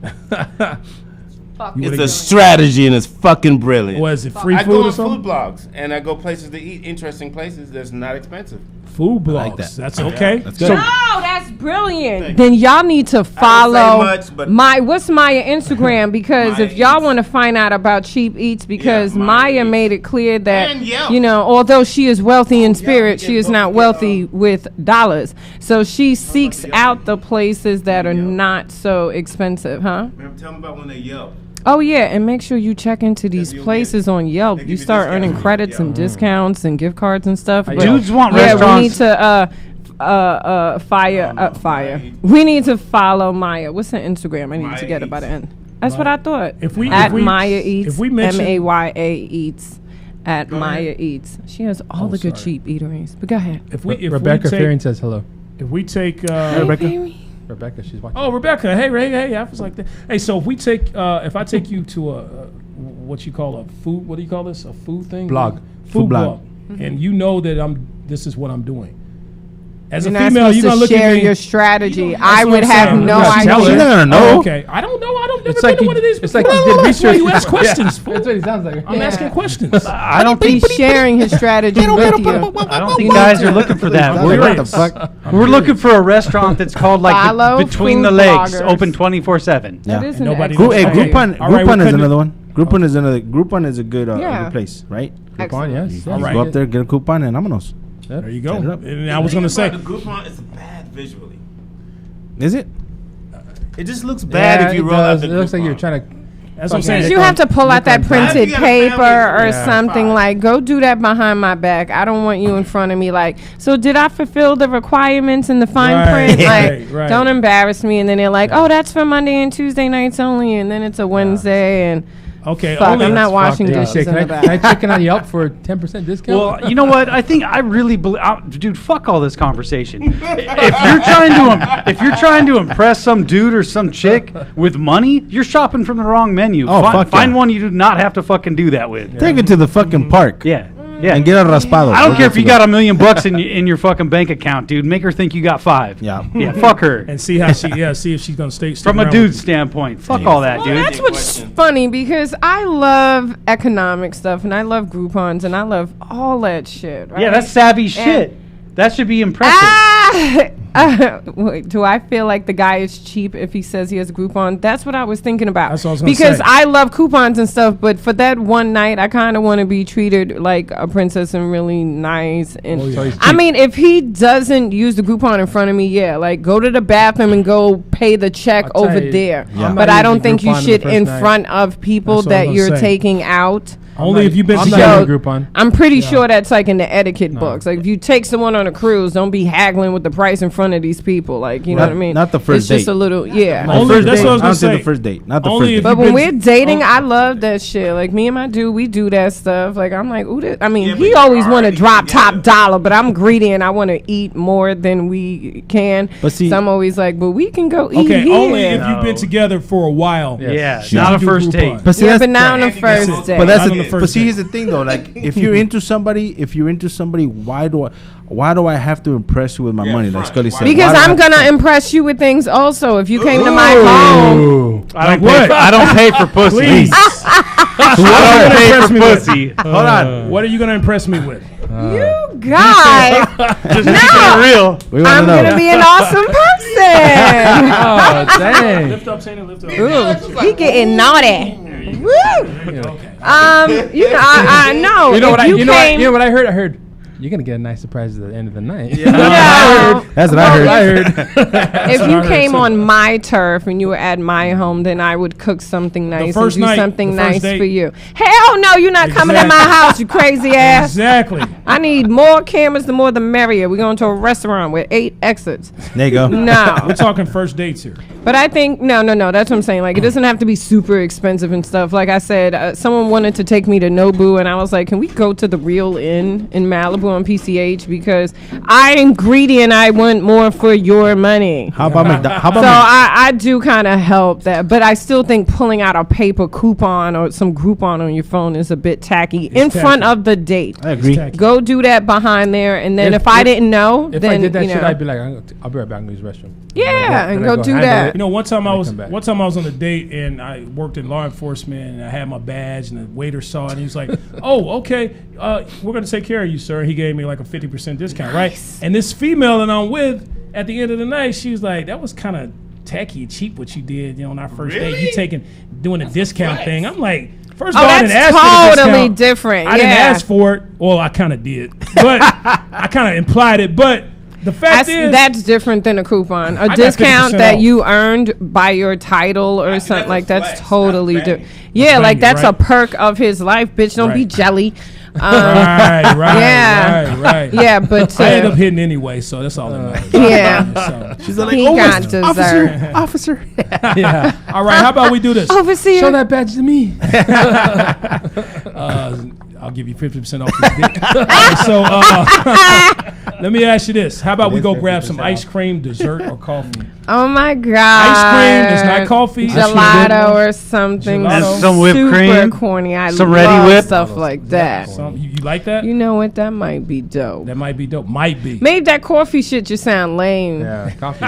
Fuck You It's wanna a go- strategy, and it's fucking brilliant. What is it? Free I food go or on something? food blogs, and I go places to eat, interesting places that's not expensive. Food blogs. like that. That's okay. That's good. So, No, that's brilliant. Thank Then y'all need to follow much, but- what's Maya Instagram, because Maya if y'all Eats. want to find out about cheap eats, because Yeah, Maya Maya Eats. made it clear that And Yelp. although she is wealthy in we spirit, get she is both. not We get, wealthy with dollars. So she seeks Yelp. out the places that are Yelp. not so expensive, huh? Man, tell me about when they yell. Oh yeah, and make sure you check into these you'll places on Yelp. they You give you start discounts earning on credits Yelp. and discounts and gift cards and stuff. But Dudes want yeah, we need restaurants. to fire. We need to follow Maya. What's her Instagram? I need Maya to get it by Eats. the end. That's what I thought. If we- at if we- Maya Eats, if we mention- MAYA Eats, at Go ahead. Maya Eats. She has all the good sorry. cheap eateries. But go ahead. if we Rebecca take, Fearing says hello. if we take Baby. Rebecca, she's watching. oh, Rebecca, hey Ray, hey, I was like that. Hey, so if we take if I take you to a what you call a food, what do you call this? A food thing? Blog. Food blog. Mm-hmm. And you know that this is what I'm doing. As You're a not female, supposed you're gonna to look share at me. your strategy. That's I what would I'm have saying. no You gotta tell her. She's not idea. gonna know. Oh, okay. I don't know. I don't never It's been like to you- one of these. it's like before. you did That's why research. you ask Yeah. questions. fool. That's what it sounds like. I'm asking questions. I don't think He's sharing his strategy with you. I don't think guys are looking for that. I'm We're, curious. fuck? we're looking for a restaurant that's called like Follow Between the food Legs, bloggers. open 24/7. That Yeah. is an Nobody excellent knows. Hey, Okay. Groupon. All right, we Groupon is couldn't- another one. Groupon is a good Yeah. good place, right? Coupon, yes. You yes. right. go up there, get a coupon, and vámonos. There you go. Set it up. And I was gonna say, the Groupon is bad visually. Is it? It just looks bad Yeah, if you it roll out does. the It looks like Groupon. you're trying to. That's what I'm saying. You have to pull out that printed You got a paper family. or Yeah. something. Like, go do that behind my back. I don't want you in front of me. Like, so did I fulfill the requirements in the fine Right, print? Like, right. don't embarrass me. And then they're like, oh, that's for Monday and Tuesday nights only. And then it's a Wednesday. And Okay, fuck, only I'm not washing Dude, dishes can in the I back. check in on Yelp for 10% discount? Well, you know what? I think I really believe, dude. Fuck all this conversation. If you're trying to impress some dude or some chick with money, you're shopping from the wrong menu. Oh, fuck Find yeah. one you do not have to fucking do that with. Take it to the fucking park. Yeah. Yeah. And get a raspado. I don't care if you got $1 million in your fucking bank account, dude. Make her think you got 5. Yeah. Yeah. Fuck her. and see how see if she's gonna stay From a around dude's with standpoint, fuck all that, Well, dude. that's what's funny because I love economic stuff and I love Groupons and I love all that shit. Right? Yeah, that's savvy shit. That should be impressive. Wait, do I feel like the guy is cheap if he says he has a Groupon? That's what I was thinking about. That's what I was gonna because say. I love coupons and stuff, but for that one night, I kind of want to be treated like a princess and really nice. And Oh, yeah. So he's I mean, if he doesn't use the Groupon in front of me, yeah, like go to the bathroom and go pay the check I'll tell over you, there. I'm But not I don't using think you Groupon should the first in night. front of people That's what I was that gonna you're say. taking out. only if you've been I'm not together. using Groupon. I'm pretty sure that's like in the etiquette books. Like if you take someone on a cruise, don't be haggling with the price in front of these people. Like you know what I mean? Not the first It's just date. a little, yeah. Only- First that's date. what I was I gonna don't say say. the first date. Not the Only first if date. But you've when been- we're dating, I love that shit. Like me and my dude, we do that stuff. Like I'm like, ooh, I mean, Yeah, but he you're always want to already drop together. top dollar, but I'm greedy and I want to eat more than we can. But see- so I'm always like, but we can go eat Okay, here. only if you've been together for a while. Yeah, should not you a do first Groupon. date. But see, Yeah, that's but not on the Andy gets first it. day. But that's Not on the, the first but see, date. here's the thing though. Like, if you're into somebody, why do I have to impress you with my Yeah, money? Like front. Skully said. because Why do I I'm have gonna to- impress you with things also. If you came to my home, I don't what? pay. I don't pay for pussy. Please. I don't pay Impress for me with. pussy. Hold on. What are you gonna impress me with? you guys, Just keeping it real. We want I'm to know. gonna be an awesome person. Oh, dang. Lift up, Santa, lift up. Ooh, he getting naughty. Woo! Okay. You know, I know. You know if what? you You know what? came, You know what I heard? I heard you're gonna get a nice surprise at the end of the night. No. That's what I heard. I heard. If you I heard came too. on my turf and you were at my home, then I would cook something nice and first do night, something the first nice date. for you. Hell no, you're not coming to my Exactly. house, you crazy ass. Exactly. I need more cameras, the more the merrier. We're going to a restaurant with 8 exits. There you go. We're No. talking first dates here. But I think, no. That's what I'm saying. Like, it doesn't have to be super expensive and stuff. Like I said, someone wanted to take me to Nobu, and I was like, can we go to the Real Inn in Malibu on PCH? Because I'm greedy and I want more for your money. How about How So about I do kind of help that, but I still think pulling out a paper coupon or some Groupon on your phone is a bit tacky in front tacky. of the date. I agree. tacky. Go do that behind there, and then if I didn't know, If then I did that you know, shit, I'd be like, I'll be right back. I'm gonna use the restroom. yeah, Then and I go do handle that. it. You know, one time I come back. was on a date and I worked in law enforcement and I had my badge and the waiter saw it and he was like, "Oh, okay, we're gonna take care of you, sir." He gave me like a 50% discount, right? And this female that I'm with, at the end of the night, she was like, "That was kind of tacky, cheap what you did, on our first date. You doing a discount thing." I'm like, first of Oh, all, I didn't that's ask for the totally discount. different. I didn't yeah. ask for it. Well, I kind of did, but I kind of implied it. But the fact is, That's different than a coupon. A got discount 50% that off. you earned by your title or something that's like a that's flex, totally not different. banging. Yeah, like Banging, that's a right. perk of his life, bitch. Don't be Right. jelly. right, Yeah. right. Yeah, but I ended up hitting anyway, so that's all that matters. yeah, So, She's like, he got dessert. officer. Yeah. all right, how about we do this? Overseer. Show that badge to me. I'll give you 50% off this dick. All right, so let me ask you this: how about we go grab some ice cream, dessert, or coffee? Oh my god! Ice cream is not coffee. Gelato or something. Gelato. And some whipped super cream, corny. I some love Ready Whip. stuff like that. You like that? You know what? That might be dope. That might be dope. Might be. Maybe that coffee shit just sound lame. Yeah, coffee.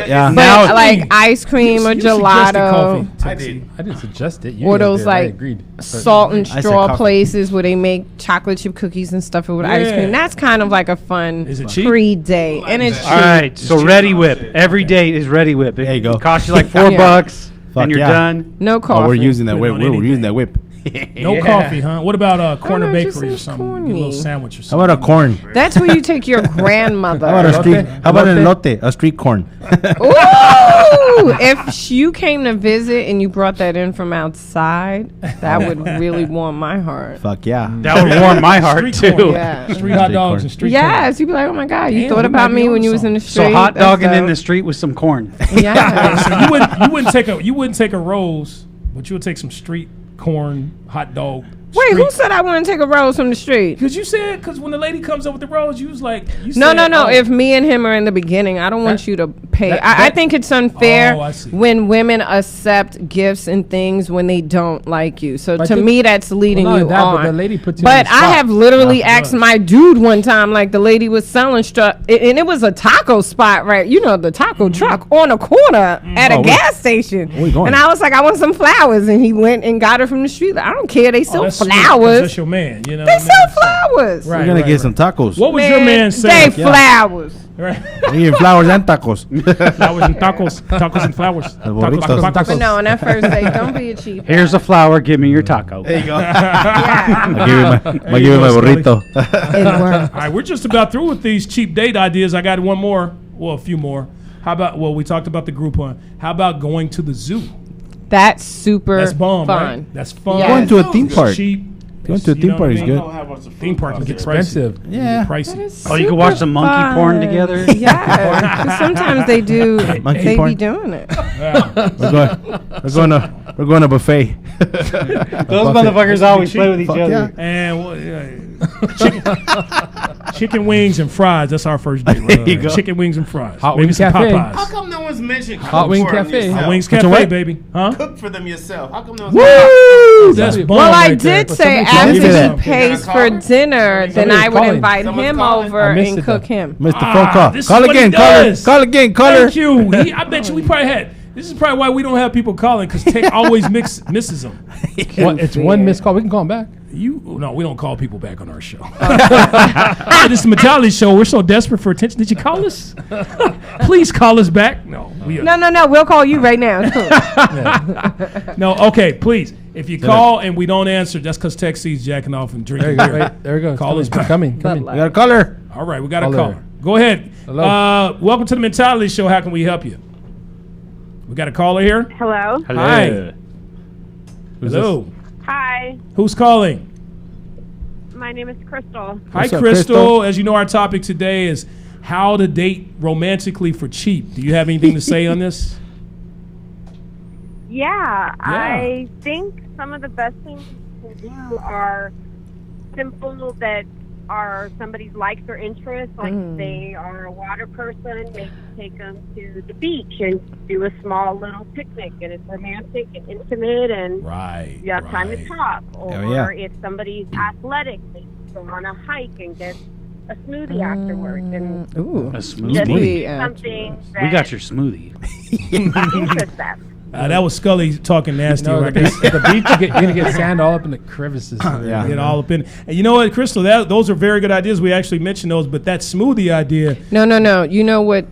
Yeah. But Now- like ice cream or You suggested gelato, coffee, I Tixie. did. I didn't suggest it. You or guys those did. I like agreed. salt and said straw coffee. places where they make chocolate chip cookies and stuff with ice Yeah. cream. That's kind of like a fun Is it cheap? pre-date, and it's cheap. All right, so Ready Whip. Every date is Ready Whip. There you go. It costs you like $4, Yeah. and you're yeah. done. No coffee. Oh, we're using that whip. on We're anything. using that whip. No coffee, huh? What about corner Oh, no, it just bakery or seems something? corny. Get a little sandwich or How something. about a corn? That's where you take your grandmother. How about a street? Elote? How about an Elote? elote? A street corn. Ooh! If you came to visit and you brought that in from outside, that would really warm my heart. Fuck yeah. That would warm my heart Street too. corn. Yeah. Street hot Street dogs corn. and street Yes, you'd be like, oh my God, you Damn, thought we might about be me on when you was something. in the street. So hot That's dogging in dope. the street with some corn. Yeah. So you wouldn't take a rose, but you would take some street corn hot dog. Wait, who said I wouldn't take a rose from the street? Because you said, because when the lady comes up with the rose, you was like, you No, said, no, no. oh. If me and him are in the beginning, I don't want That- you to pay. that- I that- think it's unfair Oh, I see. when women accept gifts and things when they don't like you. So But to the- me, that's leading Well, not you that, on. but the lady puts you on But the I spot. have literally Yeah, asked does. my dude one time, like the lady was selling stuff, and it was a taco spot, right? You know, the taco truck on a corner at a Oh, gas station. where you going? And I was like, I want some flowers, and he went and got her from the street. I don't care. They Oh, sell that's sweet, 'cause flowers. That's your man, you know. They what I mean? sell flowers. Right, We're gonna right, get right. some tacos. What was your man They saying? flowers. Right. We get flowers and tacos. Flowers and tacos. Tacos and flowers. burritos. Tacos. But no, on that first date, don't be a cheap. Here's a flower. Give me your taco. There you go. Yeah. I'll give you my burrito. It works. All right, we're just about through with these cheap date ideas. I got one more. Well, a few more. How about, well, we talked about the Groupon. How about going to the zoo? That's super That's bomb, fun. right? That's fun. Yes. Going to a theme It's park. cheap. Going to a You theme know park what is I mean? good. Theme park can get Expensive. pricey. Yeah. Pricey. Oh, you can watch some monkey porn together? Yeah, 'cause sometimes they do. Monkey They be porn? doing it. We're going to buffet. Those motherfuckers always play with each Fuck other. And chicken wings and fries. That's our first date. Right? you go. Chicken wings and fries. Hot Maybe Wings some Cafe. Popeyes. How come no one's mentioned Hot cook Wing for them Cafe. yourself? Hot Wings What's Cafe, your what? baby. Huh? Cook for them yourself. How come no one's Woo! That's bomb. Well, I right there. did say somebody after said he that. pays for Somebody dinner, then Somebody's I would calling. invite Someone's him calling. over I missed and it, cook though. him. Mr. Phone Call. This is Call what again. he Call her. does. Call again. Call her. Thank you. I bet you we probably had. This is probably why we don't have people calling because Tech always misses them. It's one missed call. We can call him back. No, we don't call people back on our show. This is the Mentality Show. We're so desperate for attention. Did you call us? Please call us back. No, No. We'll call you right now. no. Okay, please. If you call and we don't answer, that's because Tech sees jacking off and There drinking you go. beer. Right, there we go. Call us back. Coming. We got a caller. All right, we got a Caller. caller. Go ahead. Hello. Welcome to the Mentality Show. How can we help you? We got a caller here. Hello. Hi. Who's Hello. Hi. Who's calling? My name is Krystal. Hi, What's up, Krystal. Krystal? As you know, our topic today is how to date romantically for cheap. Do you have anything to say on this? Yeah, I think some of the best things you can do are simple that are somebody's likes or interests. Like if they are a water person, maybe take them to the beach and do a small little picnic, and it's romantic and intimate, and Right. you have time to talk. Or yeah. if somebody's athletic, they go on a hike and get a smoothie afterwards, and Ooh. A just smoothie. Smoothie. something that We got your smoothie. interests them. That was Skully talking nasty. No, right the there. beach, you're going to get sand all up in the crevices. Yeah. Get all up in. And you know what, Krystal? Those are very good ideas. We actually mentioned those, but that smoothie idea. No. You know what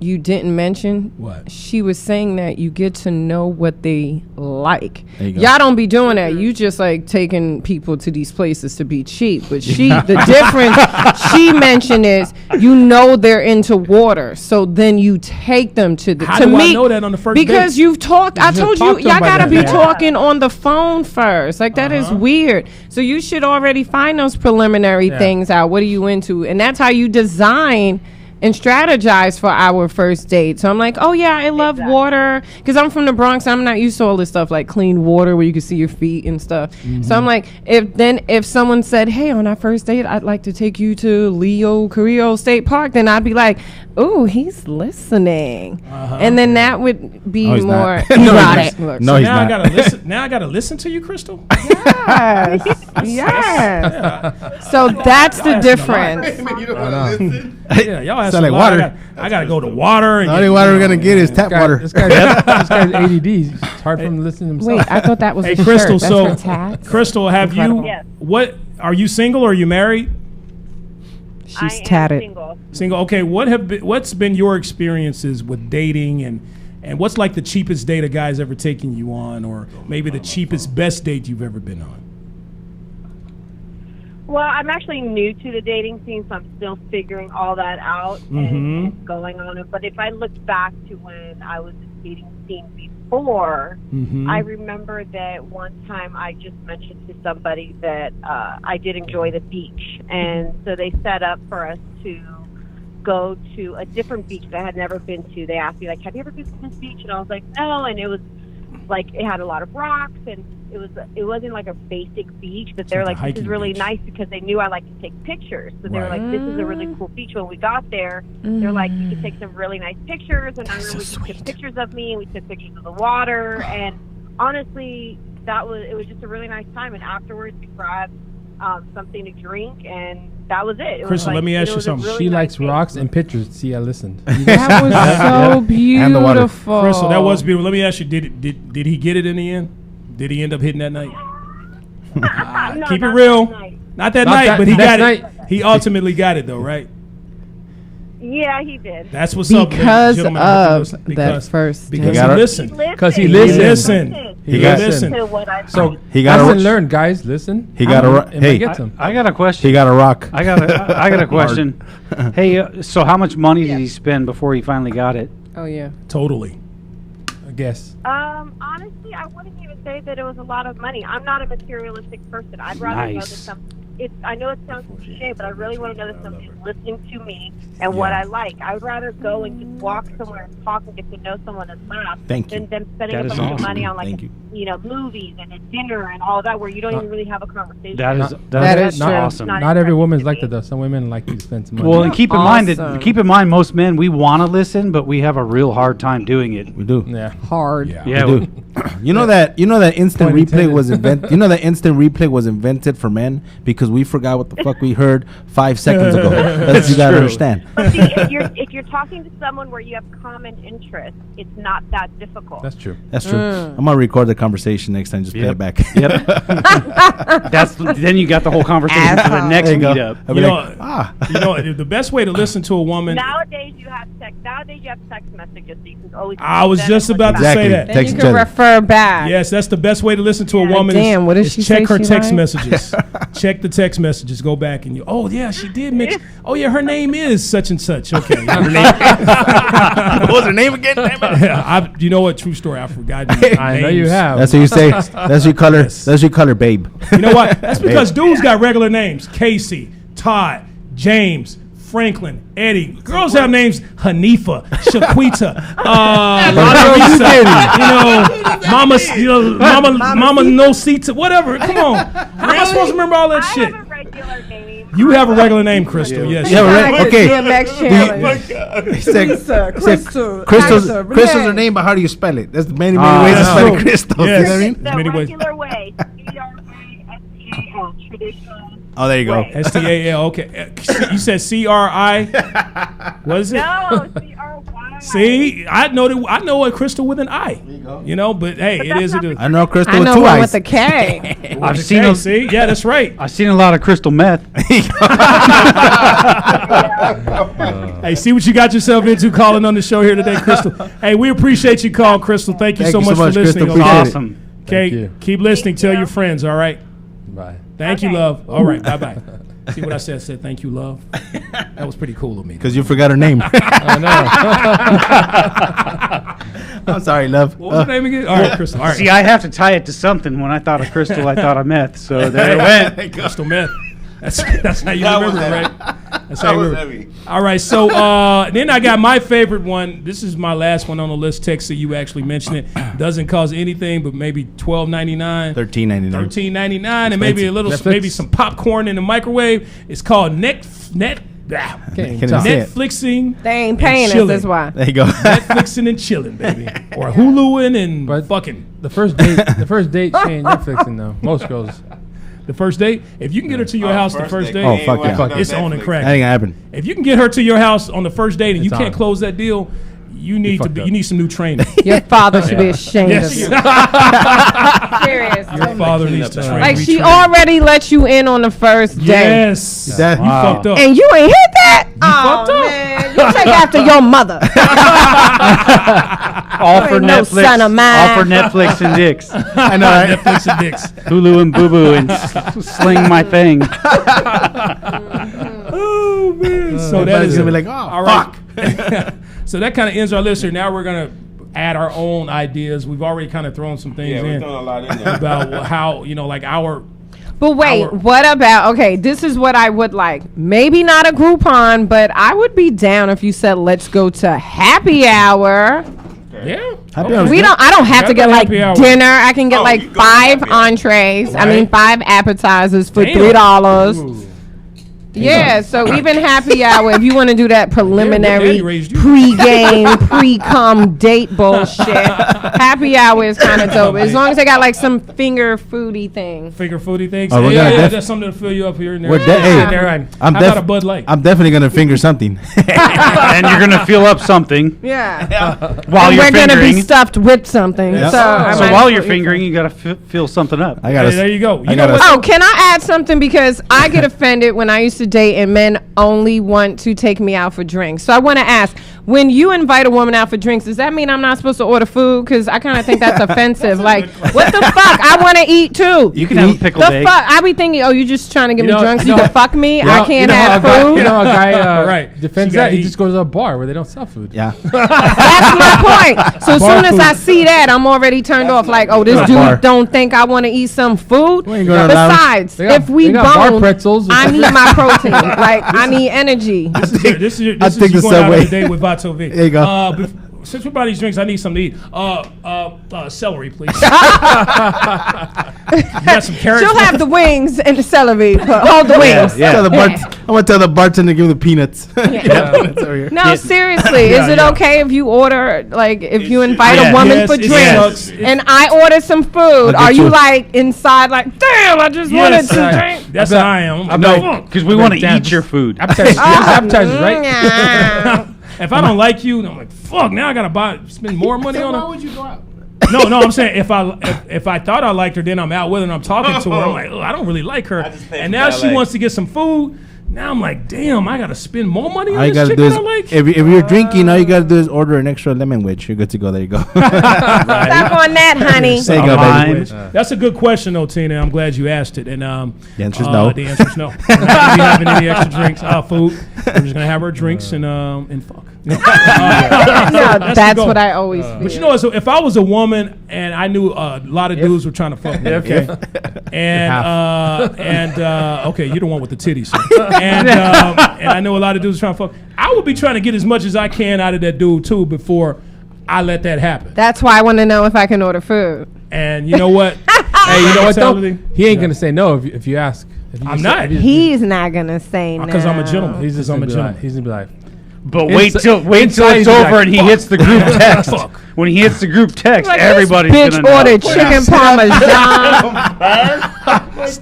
you didn't mention? What? She was saying that you get to know what they like. There you go. Y'all don't be doing that. You just like taking people to these places to be cheap. But the difference she mentioned is you know they're into water, so then you take them to the. How to do I me, know that on the first because date? you've talked. I You told talked you to y'all 'em by gotta that be time. talking on the phone first. Like that is weird. So you should already find those preliminary things out. What are you into? And that's how you design and strategize for our first date. So I'm like, oh yeah, I love water because I'm from the Bronx. I'm not used to all this stuff like clean water where you can see your feet and stuff. So I'm like, if someone said, hey, on our first date, I'd like to take you to Leo Carrillo State Park, then I'd be like, oh, he's listening, and then that would be No, he's more not. No, he's erotic. not. Look, No, so he's Now I not. gotta listen. Now I gotta listen to you, Krystal. yes, yes. So that's the difference. You don't want to listen? Yeah, y'all have Sound some like water. I gotta go to water. And The only water we're gonna get is tap water. This guy's ADD. It's hard for him to listen to himself. Wait, I thought that was Hey, the Krystal. shirt. That's So, for tats? Krystal, have Incredible. you? Yes. What are you single or are you married? She's I am tatted. single. Single. Okay. What's been your experiences with dating and And what's like the cheapest date a guy's ever taken you on, or maybe the cheapest best date you've ever been on? Well, I'm actually new to the dating scene, so I'm still figuring all that out and going on it. But if I look back to when I was in the dating scene before, I remember that one time I just mentioned to somebody that I did enjoy the beach. And so they set up for us to go to a different beach that I had never been to. They asked me, like, have you ever been to this beach? And I was like, no. And it was like, it had a lot of rocks, and it wasn't like a basic beach, but they're like, this is really nice, because they knew I like to take pictures. So they were like, this is a really cool beach. When we got there, they're like, you can take some really nice pictures. And I really took pictures of me, and we took pictures of the water. And honestly, it was just a really nice time. And afterwards, we grabbed something to drink, and that was it. Krystal, let me ask you something. She likes rocks and pictures. See, I listened. That was so beautiful. Krystal, that was beautiful. Let me ask you, did he get it in the end? Did he end up hitting that night? No, keep it real. Not that night, but he got it. Night. He ultimately got it, though, right? Yeah, he did. That's what's up, because gentlemen. of that first Because date. he listened. Because he He listened. listened. He listened. To what I So He got lesson a learned, guys. Listen. He got a And I get them. I got a question. he got a rock. I got a question. Hey, so how much money did he spend before he finally got it? Oh, yeah. Totally. I guess. honestly, I wouldn't even say that it was a lot of money. I'm not a materialistic person. I'd rather know that I know it sounds cliche, but I really want to know that somebody's listening to me and what I like. I would rather go and just walk somewhere and talk and get to know someone and laugh than them spending a bunch of money on movies and a dinner and all that, where you don't even really have a conversation. That is not awesome. Not every woman's like that, though. Some women like to spend some money. Well, and keep in mind, most men, we want to listen, but we have a real hard time doing it. We do. Yeah. Hard. Yeah. We do. You know that instant replay was invented. You know that instant replay was invented for men because we forgot what the fuck we heard 5 seconds ago. That's you gotta understand. But see, if you're talking to someone where you have common interests, it's not that difficult. That's true. That's true. I'm gonna record the conversation next time. Just play it back. Yep. Then you got the whole conversation for the next meetup. You know, the best way to listen to a woman. Nowadays you have text messages, so you can always. I was just about to say that. Then you can refer back. Yes, that's the best way to listen to a woman. Damn, what did she say? Check her text liked? messages. Check the text messages. Go back and yeah, she did mention. Oh yeah, her name is such and such. Okay. What was her name again? Yeah, you know what? True story. I forgot. I know you have. That's what you say. That's your color. That's your color, babe. You know what? That's because dudes got regular names: Casey, Todd, James, Franklin, Eddie. Girls have names: Hanifa, Shaquita, Mama Nosita, whatever. Come on, you're not supposed to remember all that shit. I have a regular name. You have a regular name, Krystal. Yes. Okay. Krystal's her name, but how do you spell it? That's many ways to spell it. Krystal. Yes. You know what I mean? The Many ways. regular way. C-R-I-S-T-A-L. Traditional. Oh, there you go. way. S-T-A-L. Okay. You said C-R-I. What is it? No, C-R-Y. See, I know a Krystal with an I. There you go. You know, but hey, it is. I know Krystal I with know 2 one eyes. with a K. I've seen See, yeah, that's right. I've seen a lot of crystal meth. Hey, see what you got yourself into calling on the show here today, Krystal. Hey, we appreciate you calling, Krystal. Thank you so much for listening. Krystal. Okay? Appreciate it. Awesome. Okay, keep listening. Tell your friends. All right. Bye. Thank you, love. All right, bye bye. See what I said? I said thank you, love. That was pretty cool of me. Because you forgot her name. I know. I'm sorry, love. What was her name again? All right, Krystal. All right. See, I have to tie it to something. When I thought of crystal, I thought of meth. So there it went. Crystal meth. That's how you remember it, right? That's how That you was remember. heavy. All right, so then I got my favorite one. This is my last one on the list. Texas, you actually mentioned it. Doesn't cost anything, but maybe $12.99, $13.99. $13.99, and maybe a little, Netflix. maybe some popcorn in the microwave. It's called Netflixing. They ain't paying us, chilling. that's why. There you go. Netflixing and chilling, baby, or Huluing and But- fucking. The first date she ain't Netflixing though. Most girls. The first date, if you can get her to your house the first date, Oh, fuck yeah. it's on and crack. That ain't gonna happen. If you can get her to your house on the first date and you It's can't on. close that deal, you need fucked up. you need some new training. Your father should be ashamed Yes. of you. Serious. Your father needs to train. Like she retrain. already let you in on the first day. Yes. That- You Wow. fucked up. And you ain't hit that? fucked up. Man, you take after your mother. All for No Netflix. son of mine. All for Netflix and dicks. I know. Right? Netflix and dicks. Hulu and Boo Boo and sling my thing. Oh man! So that Everybody's is gonna be like, oh, all fuck. right. So that kind of ends our list here. Now we're gonna add our own ideas. We've already kind of thrown some things Yeah, we're in throwing a lot in there. about how like our. But wait, what about, okay, this is what I would like. Maybe not a Groupon, but I would be down if you said, let's go to happy hour. Yeah. Happy hour's I don't have to get like Happy hour. dinner. I can get Oh, like you go to 5 happy hour. entrees. I Right. mean 5 appetizers for Damn. $3. Ooh. Yeah, so even happy hour, if you want to do that Daddy preliminary raised you. pre-game, pre-cum date bullshit, happy hour is kind of dope. As long as they got like some finger foodie thing. Finger foodie things. Oh, we're yeah, gonna that's something to fill you up here and there. We're hey, There, I'm I'm not a Bud Light. I'm definitely gonna finger something. And you're gonna fill up something Yeah. while And you're we're going to be fingering. stuff with something. Yeah. So, I So might while as you're well eat fingering, you gotta fill something up. I gotta. Hey, there you go. I You know gotta- what? Oh, can I add something? Because I get offended when I used to date and men only want to take me out for drinks. So I want to ask, when you invite a woman out for drinks, does that mean I'm not supposed to order food? Because I kind of think that's offensive. Like, what the fuck? I want to eat too. You can have a pickled The egg. fuck? I be thinking, oh, you just trying to get You me know- drunk so you you know- can fuck me? I can't how have a guy, food. You know, a guy Right. defends She gotta that. He eat. just goes to a bar where they don't sell food. Yeah. That's my point. So as Bar soon as I food. see that, I'm already turned off. Like, oh, this Bar. dude don't think I want to eat some food. We ain't going to lounge. Besides, They got- if we they got bar bone, pretzels. I need my protein. Like, I need energy. This is take you the going out on subway. a date with Vato V. There you go. Since we buy these drinks, I need something to eat. Celery, please. You got some carrots? She'll have the wings and the celery, but hold the wings. Yeah. Tell the I'm gonna tell the bartender to give me the peanuts. Peanuts over here. No, seriously, is it yeah. okay if you order, like, if you invite Yeah. a woman Yes, for it drinks sucks. and I order some food? get Are you you. like inside, like, damn, I just wanted to drink? That's how I am. I'm No, like, because we want to Damn. eat your food. Appetizers, appetizers, right? Yeah. if I don't like you, I'm like, fuck. Now I gotta spend more money on her. Why would you go out? No, I'm saying if I thought I liked her, then I'm out with her and I'm talking to her. I'm like, I don't really like her. just paid And for now she ballet. wants to get some food. Now I'm like, damn, I gotta spend more money All on you this gotta chick do is, that I like. if you're drinking, all you gotta do is order an extra lemon wedge. You're good to go. There you go. Stop on that, honey. There you go, Mine. baby. That's a good question, though, Tina. I'm glad you asked it. And The answer's no. The answer's no. We're not gonna be having any extra drinks, food. We're just gonna have our drinks and fuck. No, the that's goal. what I always feel. But you know, so if I was a woman and I knew a lot of dudes were trying to fuck me, okay, and okay, you're the one with the titties, and I know a lot of dudes trying to fuck. I would be trying to get as much as I can out of that dude too before I let that happen. That's why I want to know if I can order food. And you know what? Hey, you know what though? Mentality. He ain't gonna say no if you ask. If you I'm just- not. if you- He's not gonna say no. Because I'm a gentleman. He's just I'm gonna a be gentleman. like, he's gonna be like, But Insi- wait till inside it's he's over like, and he hits the group text. Fuck. When he hits the group text, Like, everybody's this gonna bitch know. ordered chicken parmesan.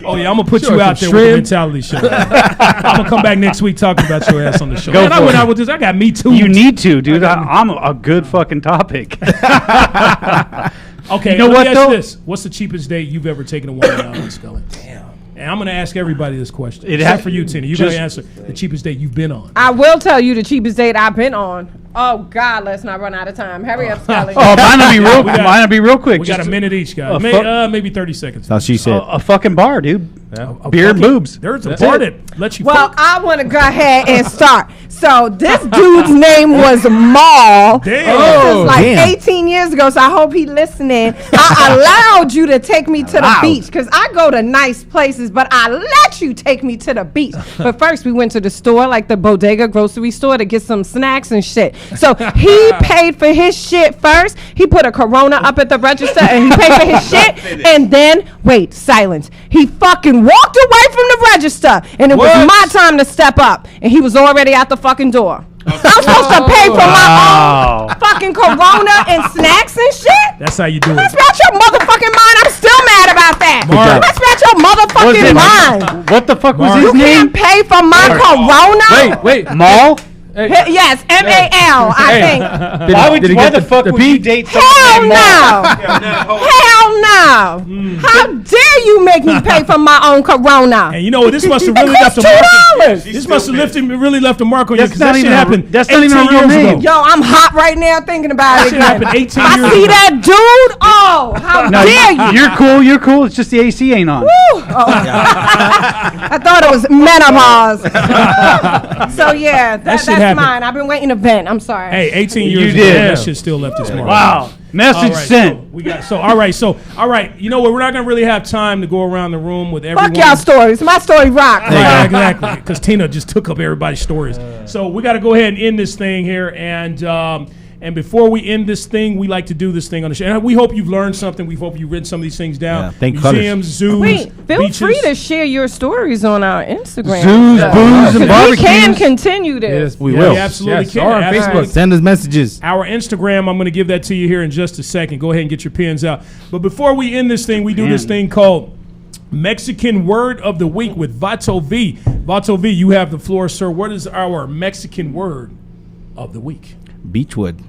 Oh yeah, I'm gonna put Sure, you out some there with the shrimp. mentality show. I'm gonna come back next week talking about your ass on the show. Go And I for went it. out with this. I got me too. You need to, dude. I'm a good fucking topic. Okay, You know let what, me ask though? you this: what's the cheapest date you've ever taken a woman out on, Skully? Damn. And I'm gonna ask everybody this question, It except has- for you, Tina. You just- gotta answer the cheapest date you've been on. I will tell you the cheapest date I've been on. Oh God, let's not run out of time. Hurry up, Skully. Oh, mine'll be real. We got- Mine'll be real quick. We got a Just minute each, guys. fuck- Maybe 30 seconds. That's what she said. a fucking bar, dude. A Beer and fucking- boobs. There's a That's bar it. that lets you Well, fuck. I want to go ahead and start. So this dude's name was Maul. Damn. This is like damn. 18 years ago, so I hope he listening. I allowed you to take me to the Allowed. beach because I go to nice places, but I let you take me to the beach. But first, we went to the store, like the bodega grocery store, to get some snacks and shit. So he paid for his shit first. He put a Corona up at the register and he paid for his shit. And then, wait, silence. He fucking walked away from the register, and it was my time to step up, and he was already out the fucking door. I'm supposed to pay for my own fucking Corona and snacks and shit? That's how you do That's it. about your motherfucking mind. I'm still mad about that. Mark. That's about your Was motherfucking it- mind. What the fuck was Mark. his You name? can't pay for my Corona? wait, Maul? Yes, M-A-L, I think. Why the fuck would you date someone Hell named no. Hell no. How dare you make me pay for my own Corona? And you know what? This must have really left a mark. This must have really left a mark on you because that shit happened. That's not even a real name. Yo, I'm hot right now thinking about it That shit happened 18 I years see ago. that dude. Oh, how No, dare you? you're cool. It's just the AC ain't on. Woo. Oh. I thought it was menopause. So yeah, that's happened. mine. I've been waiting to vent. I'm sorry. Hey, 18 years You ago, did. that shit still left its mark. Wow. Message sent. All right. You know what? We're not gonna really have time to go around the room with everyone. Fuck y'all stories. My story rock. Right, exactly. Because Tina just took up everybody's stories. So we got to go ahead and end this thing here. And before we end this thing, we like to do this thing on the show. And we hope you've learned something. We hope you've written some of these things down. Yeah, thank Museums, zoos, Wait, feel beaches. free to share your stories on our Instagram. Zoos, booze, and We barbecues. can continue this. We Yeah, will. we absolutely Yes, can. or on Absolutely. Facebook. Send us messages. Our Instagram, I'm going to give that to you here in just a second. Go ahead and get your pens out. But before we end this thing, we do this thing called Mexican Word of the Week with Vato V. Vato V, you have the floor, sir. What is our Mexican word of the week? Beechwood.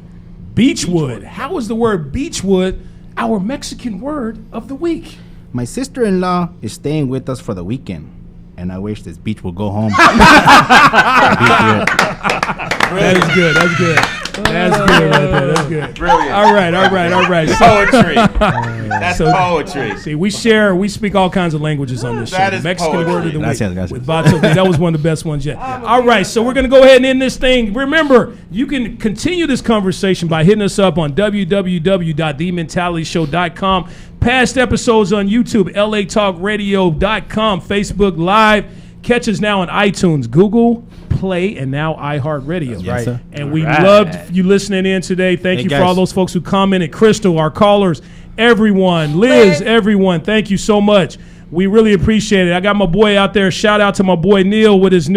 Beechwood. How is the word beechwood our Mexican word of the week? My sister-in-law is staying with us for the weekend, and I wish this beach will go home. That is good. That's good. That's good right there. That's good. Brilliant. All right. So, Poetry. That's poetry. see, we speak all kinds of languages on this show. That The is Mexican poetry. word of the week Gracias. with Vato V. That was one of the best ones yet. All right, so we're going to go ahead and end this thing. Remember, you can continue this conversation by hitting us up on www.thementalityshow.com. Past episodes on YouTube, latalkradio.com, Facebook Live. Catch us now on iTunes, Google Play, and now iHeartRadio. Yes, sir. And we loved you listening in today. Thank you for all those folks who commented. Krystal, our callers, everyone, Liz, everyone, thank you so much. We really appreciate it. I got my boy out there. Shout out to my boy Neil with his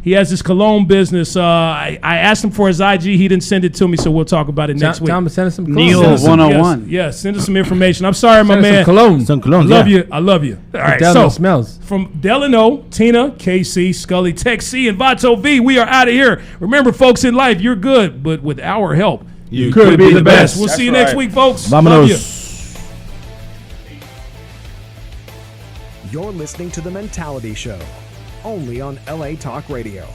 he has his cologne business. I asked him for his IG. He didn't send it to me, so we'll talk about it next week. Tell him to send us some Neil cologne. 101. Yes, send us some information. I'm sorry, my Send us man. some cologne. Some I colognes, love yeah. you. I love you. All right, Delano so smells. from Delano, Tina, KC, Skully, Tech C, and Vato V, we are out of here. Remember, folks, in life, you're good, but with our help, You could be the best. We'll see you next week, folks. Vámonos. Love you. You're listening to The Mentality Show, only on LA Talk Radio.